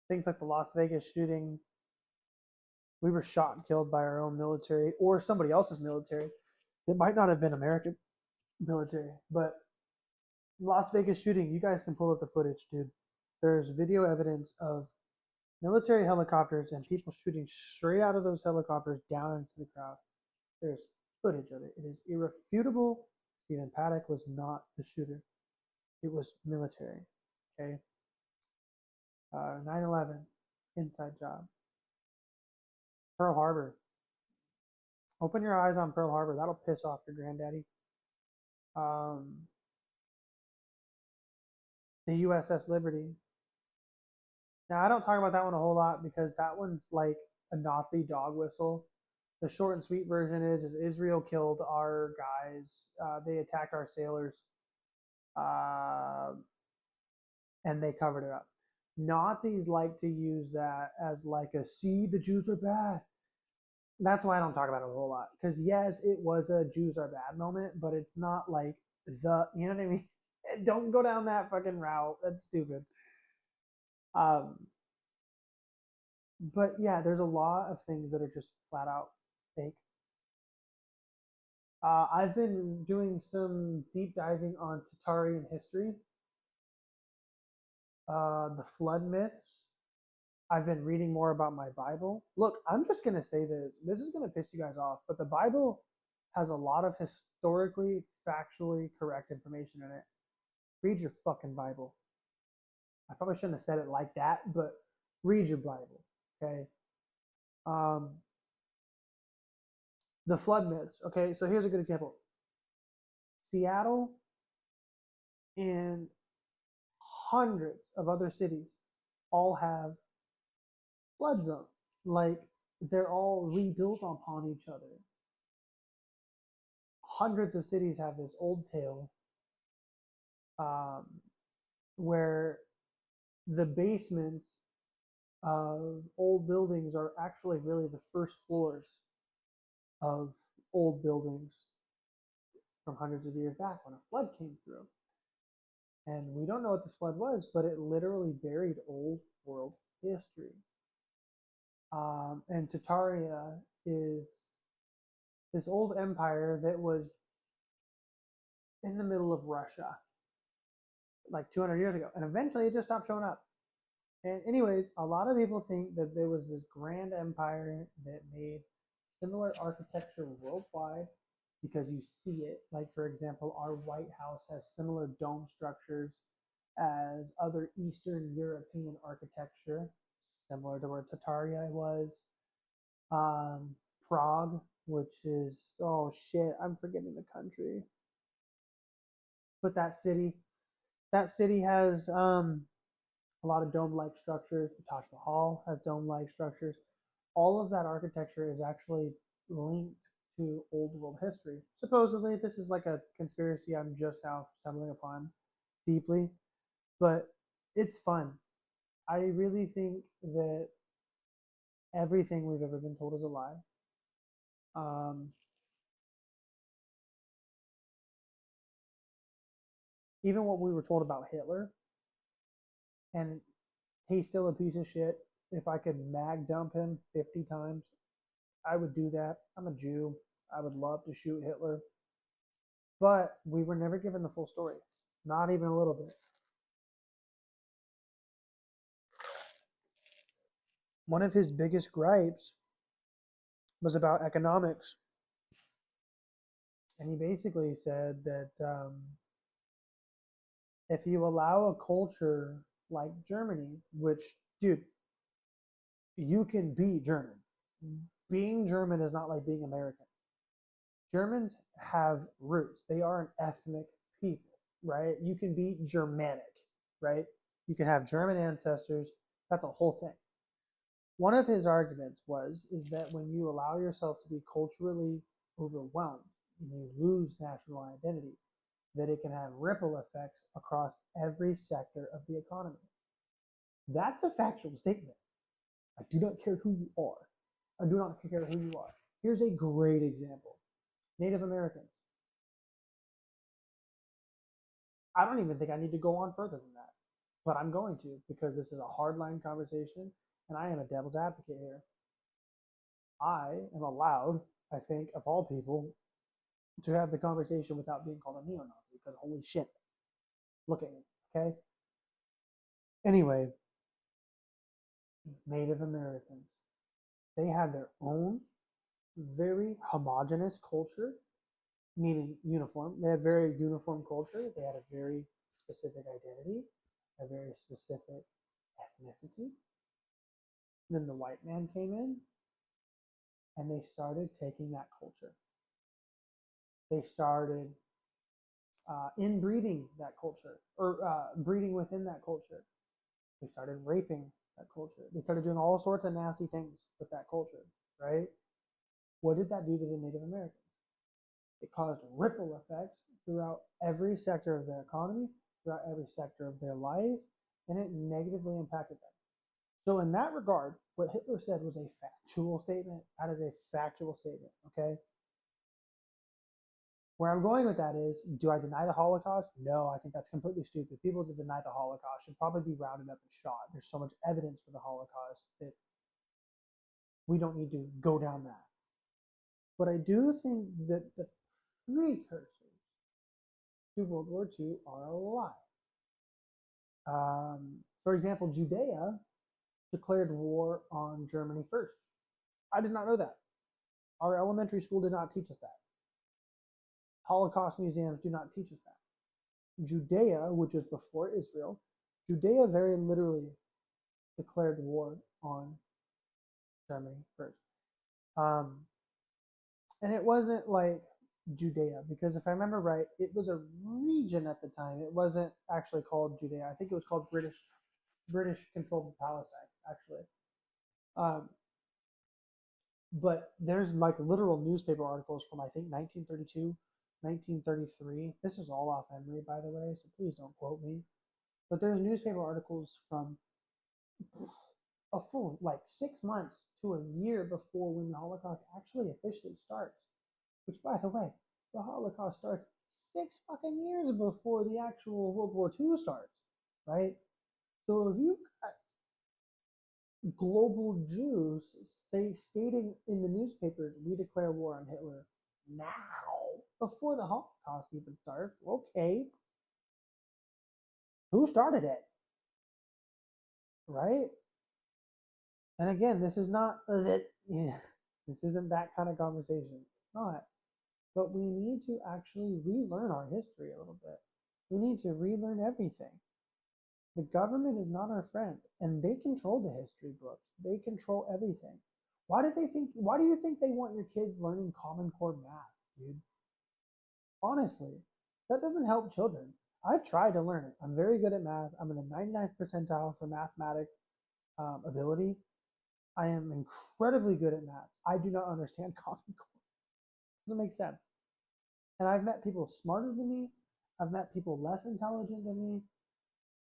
Things like the Las Vegas shooting, we were shot and killed by our own military or somebody else's military. It might not have been American military, but Las Vegas shooting, you guys can pull up the footage, dude. There's video evidence of military helicopters and people shooting straight out of those helicopters down into the crowd. There's footage of it. It is irrefutable. Stephen Paddock was not the shooter. It was military. Okay. 9/11, inside job. Pearl Harbor. Open your eyes on Pearl Harbor. That'll piss off your granddaddy. Um, the USS Liberty. Now, I don't talk about that one a whole lot because that one's like a Nazi dog whistle. The short and sweet version is Israel killed our guys. They attacked our sailors, uh, and they covered it up. Nazis like to use that as like a see the Jews are bad. That's why I don't talk about it a whole lot because yes, it was a Jews are bad moment, but it's not like you know what I mean. Don't go down that fucking route. That's stupid. Um, but yeah, there's a lot of things that are just flat out fake. I've been doing some deep diving on Tatarian history, the flood myths. I've been reading more about my Bible. Look, I'm just going to say this. This is going to piss you guys off, but the Bible has a lot of historically, factually correct information in it. Read your fucking Bible. I probably shouldn't have said it like that, but read your Bible, okay? Um, the flood myths, okay? So here's a good example. Seattle and hundreds of other cities all have flood zones. Like they're all rebuilt upon each other. Hundreds of cities have this old tale um, where the basements of old buildings are actually really the first floors of old buildings. from hundreds of years back when a flood came through. And we don't know what this flood was, but it literally buried old world history. And Tartaria is this old empire that was in the middle of Russia like 200 years ago. And eventually it just stopped showing up. And anyways, a lot of people think that there was this grand empire that made similar architecture worldwide because you see it. Like, for example, our White House has similar dome structures as other Eastern European architecture, similar to where Tartaria was. Prague, which is, oh shit, I'm forgetting the country. But that city has a lot of dome-like structures. The Taj Mahal has dome-like structures. All of that architecture is actually linked to old world history. Supposedly, this is like a conspiracy I'm just now stumbling upon deeply, but it's fun. I really think that everything we've ever been told is a lie. Um, Even what we were told about Hitler, and he's still a piece of shit. If I could mag dump him 50 times, I would do that. I'm a Jew. I would love to shoot Hitler. But we were never given the full story, not even a little bit. One of his biggest gripes was about economics. And he basically said that if you allow a culture like Germany, which, dude, you can be German. Being German is not like being American. Germans have roots. They are an ethnic people, right? You can be Germanic, right? You can have German ancestors. That's a whole thing. One of his arguments is that when you allow yourself to be culturally overwhelmed and you lose national identity, that it can have ripple effects across every sector of the economy. That's a factual statement. I do not care who you are. I do not care who you are. Here's a great example. Native Americans. I don't even think I need to go on further than that, but I'm going to because this is a hardline conversation and I am a devil's advocate here. I am allowed, I think, of all people, to have the conversation without being called a neo-Nazi because holy shit, look at me, okay? Anyway, Native Americans, they had their own very homogenous culture, meaning uniform. They had very uniform culture. They had a very specific identity, a very specific ethnicity. Then the white man came in and they started taking that culture. They started inbreeding that culture or breeding within that culture. They started raping that culture. They started doing all sorts of nasty things with that culture, right? What did that do to the Native Americans? It caused ripple effects throughout every sector of their economy, throughout every sector of their life, and it negatively impacted them. So in that regard, what Hitler said was a factual statement. That is a factual statement, okay? Where I'm going with that is, do I deny the Holocaust? No, I think that's completely stupid. People that deny the Holocaust should probably be rounded up and shot. There's so much evidence for the Holocaust that we don't need to go down that. But I do think that the precursors to World War II are a lie. For example, Judea declared war on Germany first. I did not know that. Our elementary school did not teach us that. Holocaust museums do not teach us that. Judea, which was before Israel, Judea very literally declared war on Germany first. And it wasn't like Judea, because if I remember right, it was a region at the time. It wasn't actually called Judea. I think it was called British controlled Palestine, actually. Um, but there's like literal newspaper articles from I think 1932, 1933. This is all off memory, by the way, so please don't quote me. But there's newspaper articles from a full like 6 months to a year before when the Holocaust actually officially starts. Which, by the way, the Holocaust starts 6 fucking years before the actual World War II starts, right? So if you got global Jews stating in the newspapers, we declare war on Hitler now, before the Holocaust even starts, okay, who started it, right? And again, this is not that, this isn't that kind of conversation. It's not. But we need to actually relearn our history a little bit. We need to relearn everything. The government is not our friend, and they control the history books. They control everything. Why do you think they want your kids learning Common Core math, dude? Honestly, that doesn't help children. I've tried to learn it. I'm very good at math. I'm in the 99th percentile for mathematics ability. I am incredibly good at math. I do not understand Common Core. Doesn't make sense. And I've met people smarter than me. I've met people less intelligent than me.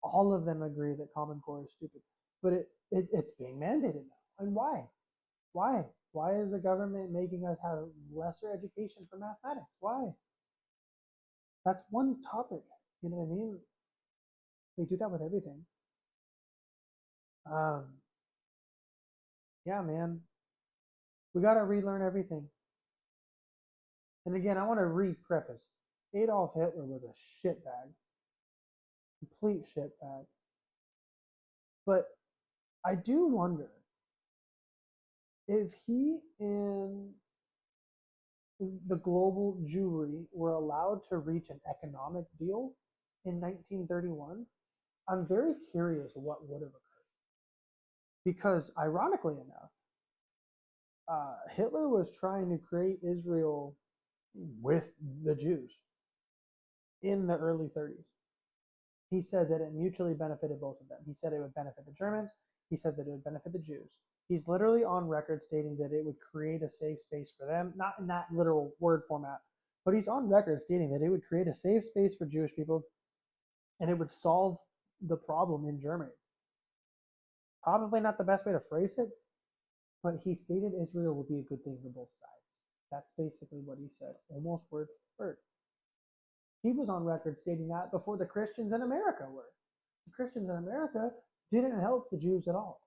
All of them agree that Common Core is stupid. But it's being mandated now. And why? Why? Why is the government making us have lesser education for mathematics? Why? That's one topic. You know what I mean? They do that with everything. Um, yeah, man. We got to relearn everything. And again, I want to re-preface. Adolf Hitler was a shitbag. Complete shitbag. But I do wonder if he and the global Jewry were allowed to reach an economic deal in 1931, I'm very curious what would have occurred. Because, ironically enough, Hitler was trying to create Israel with the Jews in the early 30s. He said that it mutually benefited both of them. He said it would benefit the Germans. He said that it would benefit the Jews. He's literally on record stating that it would create a safe space for them, not in that literal word format, but he's on record stating that it would create a safe space for Jewish people and it would solve the problem in Germany. Probably not the best way to phrase it, but he stated Israel would be a good thing for both sides. That's basically what he said, almost word for word. He was on record stating that before the Christians in America were. The Christians in America didn't help the Jews at all.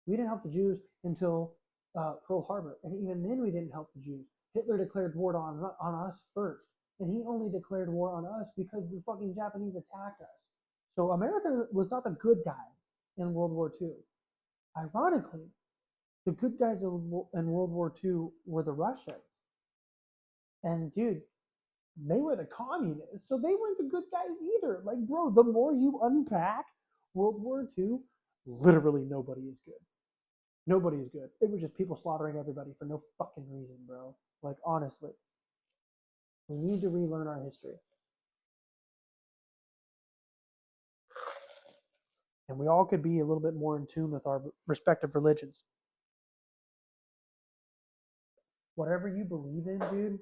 We didn't help the Jews until Pearl Harbor, and even then we didn't help the Jews. Hitler declared war on us first, and he only declared war on us because the fucking Japanese attacked us. So America was not the good guys in World War II. Ironically, the good guys in World War II were the Russians. And dude, they were the communists, so they weren't the good guys either. Like, bro, the more you unpack World War II, literally nobody is good. Nobody is good. It was just people slaughtering everybody for no fucking reason, bro. Like, honestly, we need to relearn our history. And we all could be a little bit more in tune with our respective religions. Whatever you believe in, dude,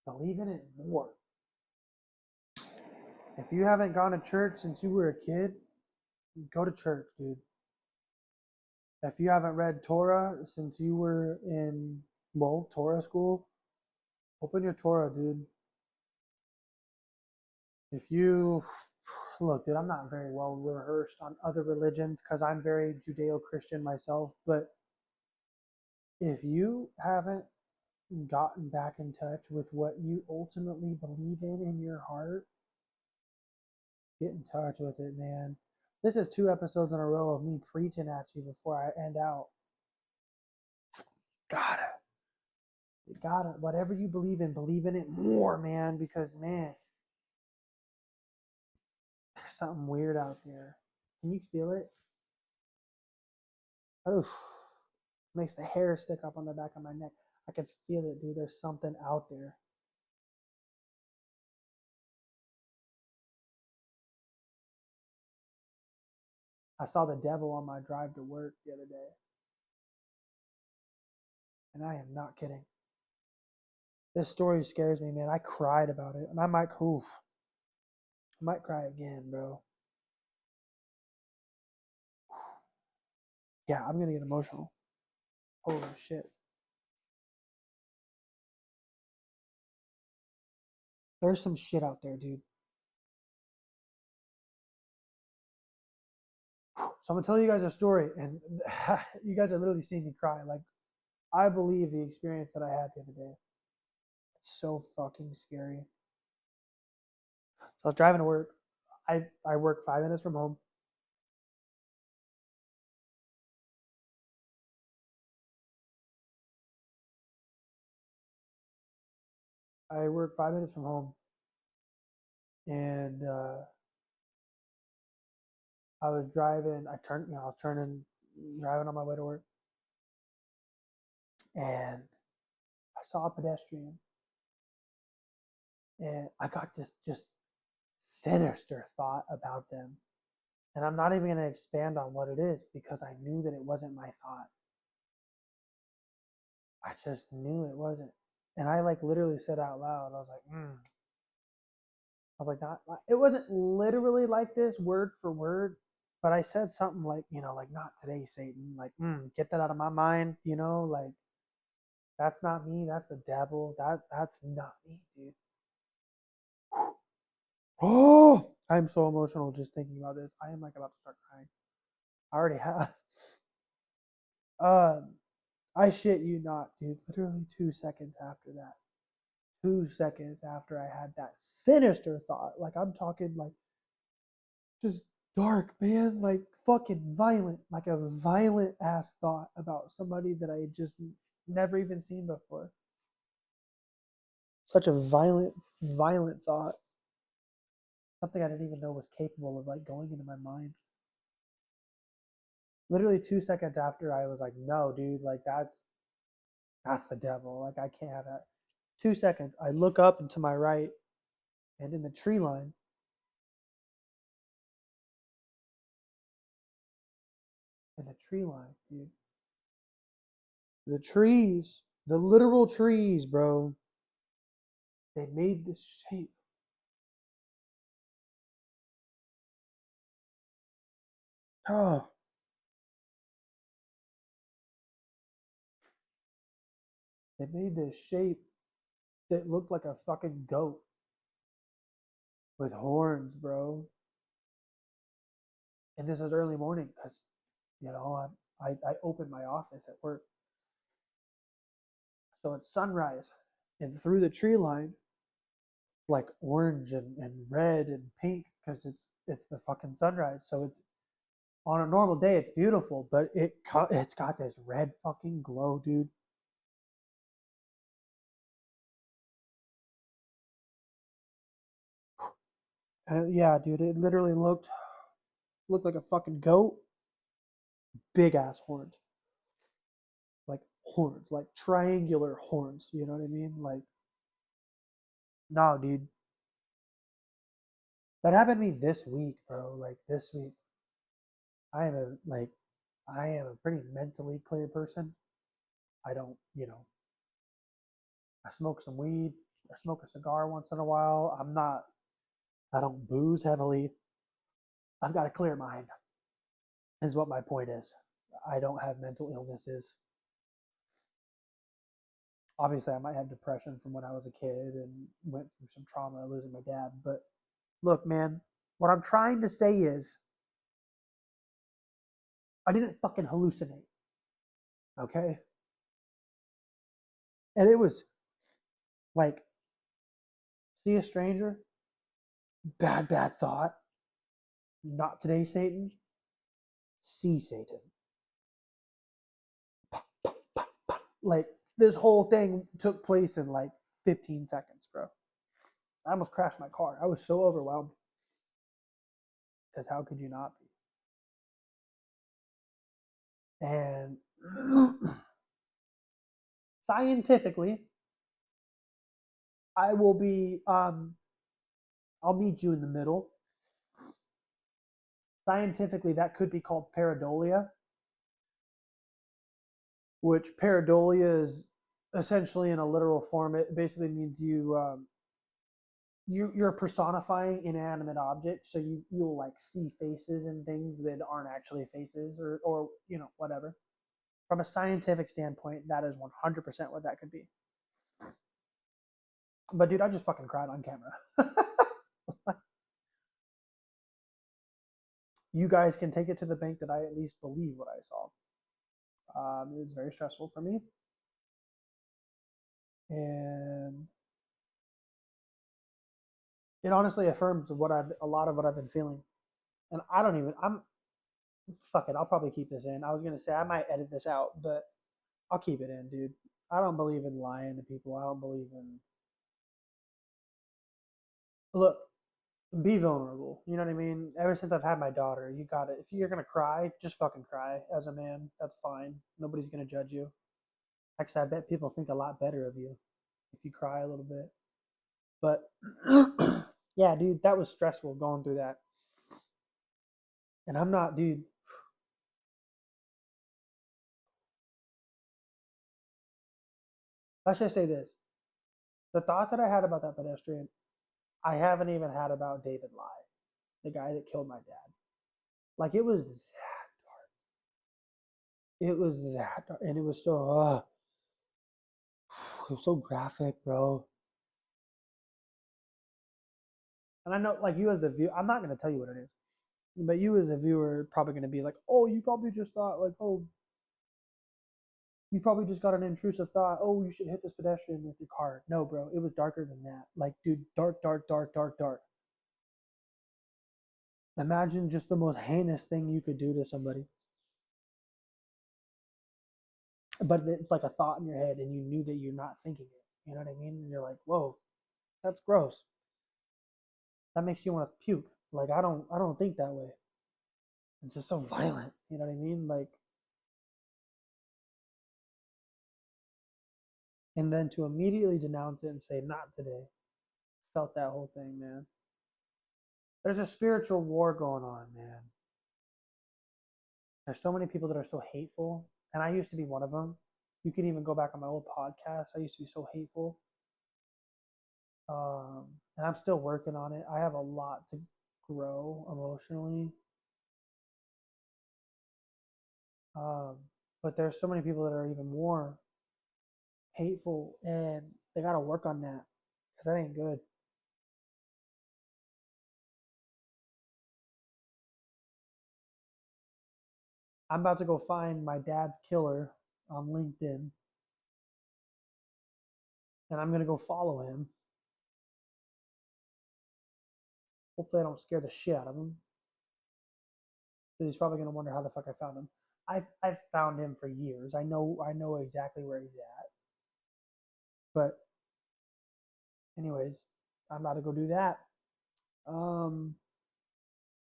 believe in it more. If you haven't gone to church since you were a kid, go to church, dude. If you haven't read Torah since you were in, well, Torah school, open your Torah, dude. If you, look, dude, I'm not very well rehearsed on other religions because I'm very Judeo-Christian myself, but if you haven't gotten back in touch with what you ultimately believe in your heart, get in touch with it, man. This is 2 episodes in a row of me preaching at you before I end out. You gotta, whatever you believe in it more, man, because, man, there's something weird out there. Can you feel it? Oof. Makes the hair stick up on the back of my neck. I can feel it, dude. There's something out there. I saw the devil on my drive to work the other day. And I am not kidding. This story scares me, man. I cried about it. And I might cry again, bro. Yeah, I'm gonna get emotional. Holy shit. There's some shit out there, dude. So I'm gonna tell you guys a story, and you guys are literally seeing me cry. Like, I believe the experience that I had the other day. It's so fucking scary. So I was driving to work. I work 5 minutes from home. I work 5 minutes from home, and I was driving. I was turning, driving on my way to work, and I saw a pedestrian, and I got this just sinister thought about them. And I'm not even going to expand on what it is because I knew that it wasn't my thought. I just knew it wasn't. And I like literally said out loud, I was like, I was like, not, it wasn't literally like this word for word, but I said something like, like, not today, Satan. Like, get that out of my mind, like, that's not me. That's the devil. That's not me, dude. Oh, I'm so emotional just thinking about this. I am like about to start crying. I already have. Um, I shit you not, dude. Literally 2 seconds after that, 2 seconds after I had that sinister thought, like I'm talking like just dark, man, like fucking violent, like a violent ass thought about somebody that I had just never even seen before. Such a violent thought. Something I didn't even know was capable of like going into my mind. Literally 2 seconds after I was like, no, dude, like that's the devil. Like I can't have that. 2 seconds. I look up and to my right, and in the tree line, dude. The trees, the literal trees, bro. They made this shape. Oh, they made this shape that looked like a fucking goat with horns, bro. And this is early morning because, I opened my office at work. So it's sunrise. And through the tree line, like orange and red and pink because it's the fucking sunrise. So it's on a normal day, it's beautiful, but it's got this red fucking glow, dude. Yeah, dude, it literally looked like a fucking goat, big ass horns, like triangular horns. You know what I mean? Like, no, dude, that happened to me this week, bro. Like this week, I am a like, I am a pretty mentally clear person. I don't, I smoke some weed. I smoke a cigar once in a while. I don't booze heavily. I've got a clear mind, is what my point is. I don't have mental illnesses. Obviously, I might have depression from when I was a kid and went through some trauma losing my dad. But look, man, what I'm trying to say is I didn't fucking hallucinate, okay? And it was like, see a stranger, bad thought, not today, Satan, see Satan. Like, this whole thing took place in like 15 seconds, bro. I almost crashed my car. I was so overwhelmed. Because how could you not be? And scientifically, I will be, I'll meet you in the middle. Scientifically, that could be called pareidolia, which pareidolia is essentially in a literal form. It basically means you're personifying inanimate objects, so you'll like see faces and things that aren't actually faces or whatever. From a scientific standpoint, that is 100% what that could be. But dude, I just fucking cried on camera. You guys can take it to the bank that I at least believe what I saw. It was very stressful for me, and it honestly affirms a lot of what I've been feeling. And I don't even. I'm fuck it. I'll probably keep this in. I was gonna say I might edit this out, but I'll keep it in, dude. I don't believe in lying to people. I don't believe in. Look, be vulnerable. You know what I mean? Ever since I've had my daughter, you got it. If you're gonna cry, just fucking cry. As a man, that's fine. Nobody's gonna judge you. Actually, I bet people think a lot better of you if you cry a little bit. But yeah, dude, that was stressful going through that. And I'm not, dude. Let's just say this: the thought that I had about that pedestrian, I haven't even had about David Lai, the guy that killed my dad. Like it was that dark, and it was so graphic, bro. And I know, like you as the viewer, I'm not gonna tell you what it is, but you as a viewer are probably gonna be like, oh, you probably just thought like, oh, you probably just got an intrusive thought, oh, you should hit this pedestrian with your car. No, bro, it was darker than that. Like, dude, dark, dark, dark, dark, dark. Imagine just the most heinous thing you could do to somebody, but it's like a thought in your head, and you knew that you're not thinking it. You know what I mean? And you're like, whoa, that's gross. That makes you want to puke. Like I don't think that way. It's just so violent. You know what I mean? Like, and then to immediately denounce it and say not today. Felt that whole thing, man. There's a spiritual war going on, man. There's so many people that are so hateful, and I used to be one of them. You can even go back on my old podcast. I used to be so hateful, and I'm still working on it. I have a lot to grow emotionally, um, but there's so many people that are even more hateful, and they got to work on that because that ain't good. I'm about to go find my dad's killer on LinkedIn, and I'm gonna go follow him. Hopefully, I don't scare the shit out of him, because he's probably gonna wonder how the fuck I found him. I've found him for years. I know exactly where he's at. But anyways, I'm about to go do that. Um,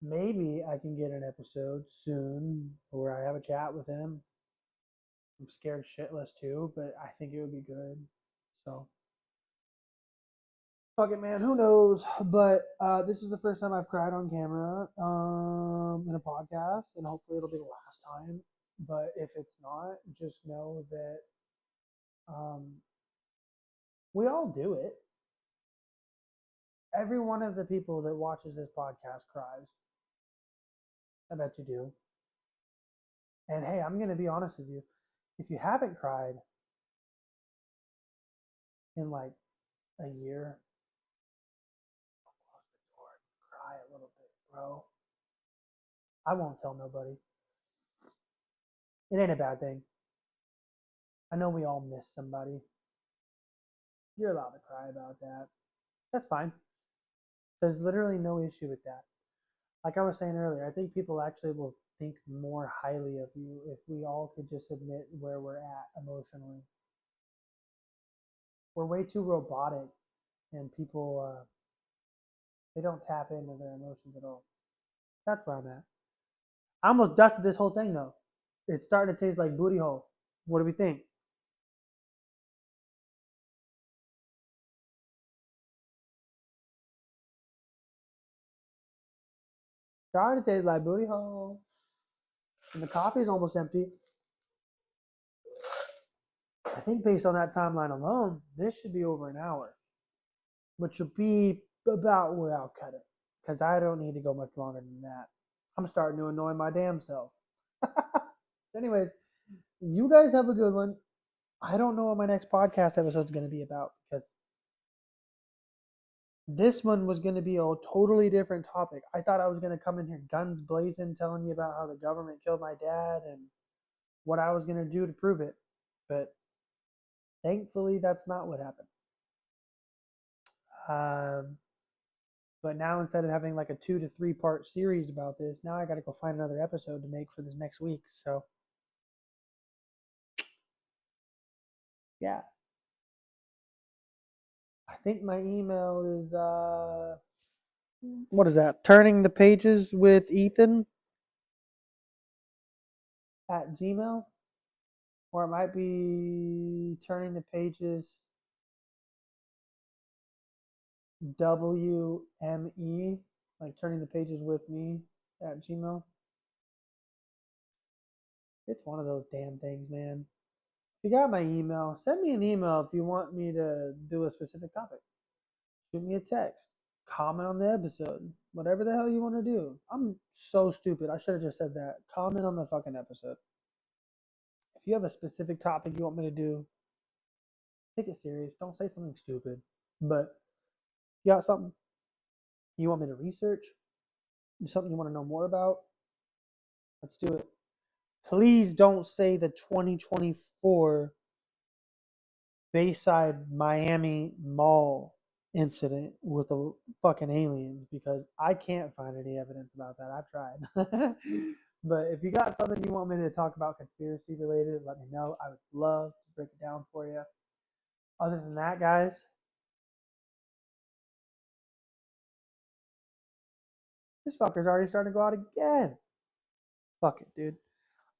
maybe I can get an episode soon where I have a chat with him. I'm scared shitless too, but I think it would be good. So fuck it, man. Who knows? But this is the first time I've cried on camera in a podcast, and hopefully it'll be the last time. But if it's not, just know that um, we all do it. Every one of the people that watches this podcast cries. I bet you do. And hey, I'm gonna be honest with you. If you haven't cried in like a year, close the door, cry a little bit, bro. I won't tell nobody. It ain't a bad thing. I know we all miss somebody. You're allowed to cry about that. That's fine. There's literally no issue with that. Like I was saying earlier, I think people actually will think more highly of you if we all could just admit where we're at emotionally. We're way too robotic, and people they don't tap into their emotions at all. That's where I'm at. I almost dusted this whole thing though. It's starting to taste like booty hole. What do we think? Starting to taste like booty hole. And the coffee is almost empty. I think based on that timeline alone, this should be over an hour, which will be about where I'll cut it. Because I don't need to go much longer than that. I'm starting to annoy my damn self. Anyways, you guys have a good one. I don't know what my next podcast episode is going to be about because This one was going to be a totally different topic. I thought I was going to come in here guns blazing, telling you about how the government killed my dad and what I was going to do to prove it. But thankfully, that's not what happened. Um, but now instead of having like a 2 to 3 part series about this, now I got to go find another episode to make for this next week. So yeah, I think my email is what is that? Turning the pages with Ethan at Gmail, or it might be turning the pages WME, like turning the pages with me at Gmail. It's one of those damn things, man. If you got my email, send me an email if you want me to do a specific topic. Shoot me a text. Comment on the episode. Whatever the hell you want to do. I'm so stupid. I should have just said that. Comment on the fucking episode. If you have a specific topic you want me to do, take it serious. Don't say something stupid. But if you got something you want me to research, something you want to know more about, let's do it. Please don't say the 2024 Bayside Miami Mall incident with the fucking aliens, because I can't find any evidence about that. I've tried. But if you got something you want me to talk about conspiracy related, let me know. I would love to break it down for you. Other than that, guys, this fucker's already starting to go out again. Fuck it, dude.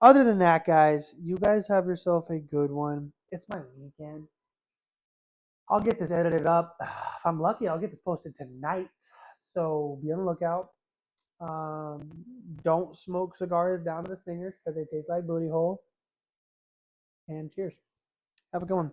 Other than that, guys, you guys have yourself a good one. It's my weekend. I'll get this edited up. If I'm lucky, I'll get this posted tonight. So be on the lookout. Um, don't smoke cigars down to the stingers because they taste like booty hole. And cheers. Have a good one.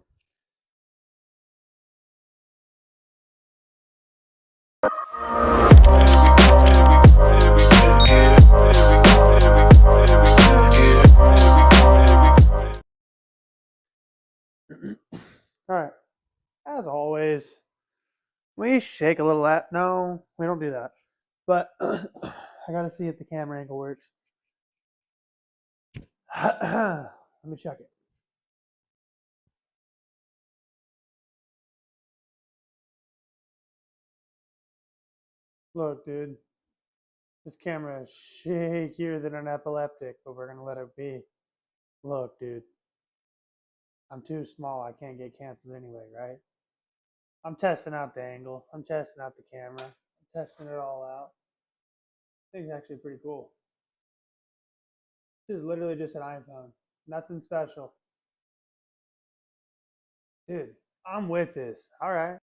All right. As always, we shake a little at. No, we don't do that. But I gotta see if the camera angle works. Let me check it. Look, dude, this camera is shakier than an epileptic, but we're gonna let it be. Look, dude, I'm too small. I can't get canceled anyway, right? I'm testing out the angle. I'm testing out the camera. I'm testing it all out. I think it's actually pretty cool. This is literally just an iPhone. Nothing special. Dude, I'm with this. All right.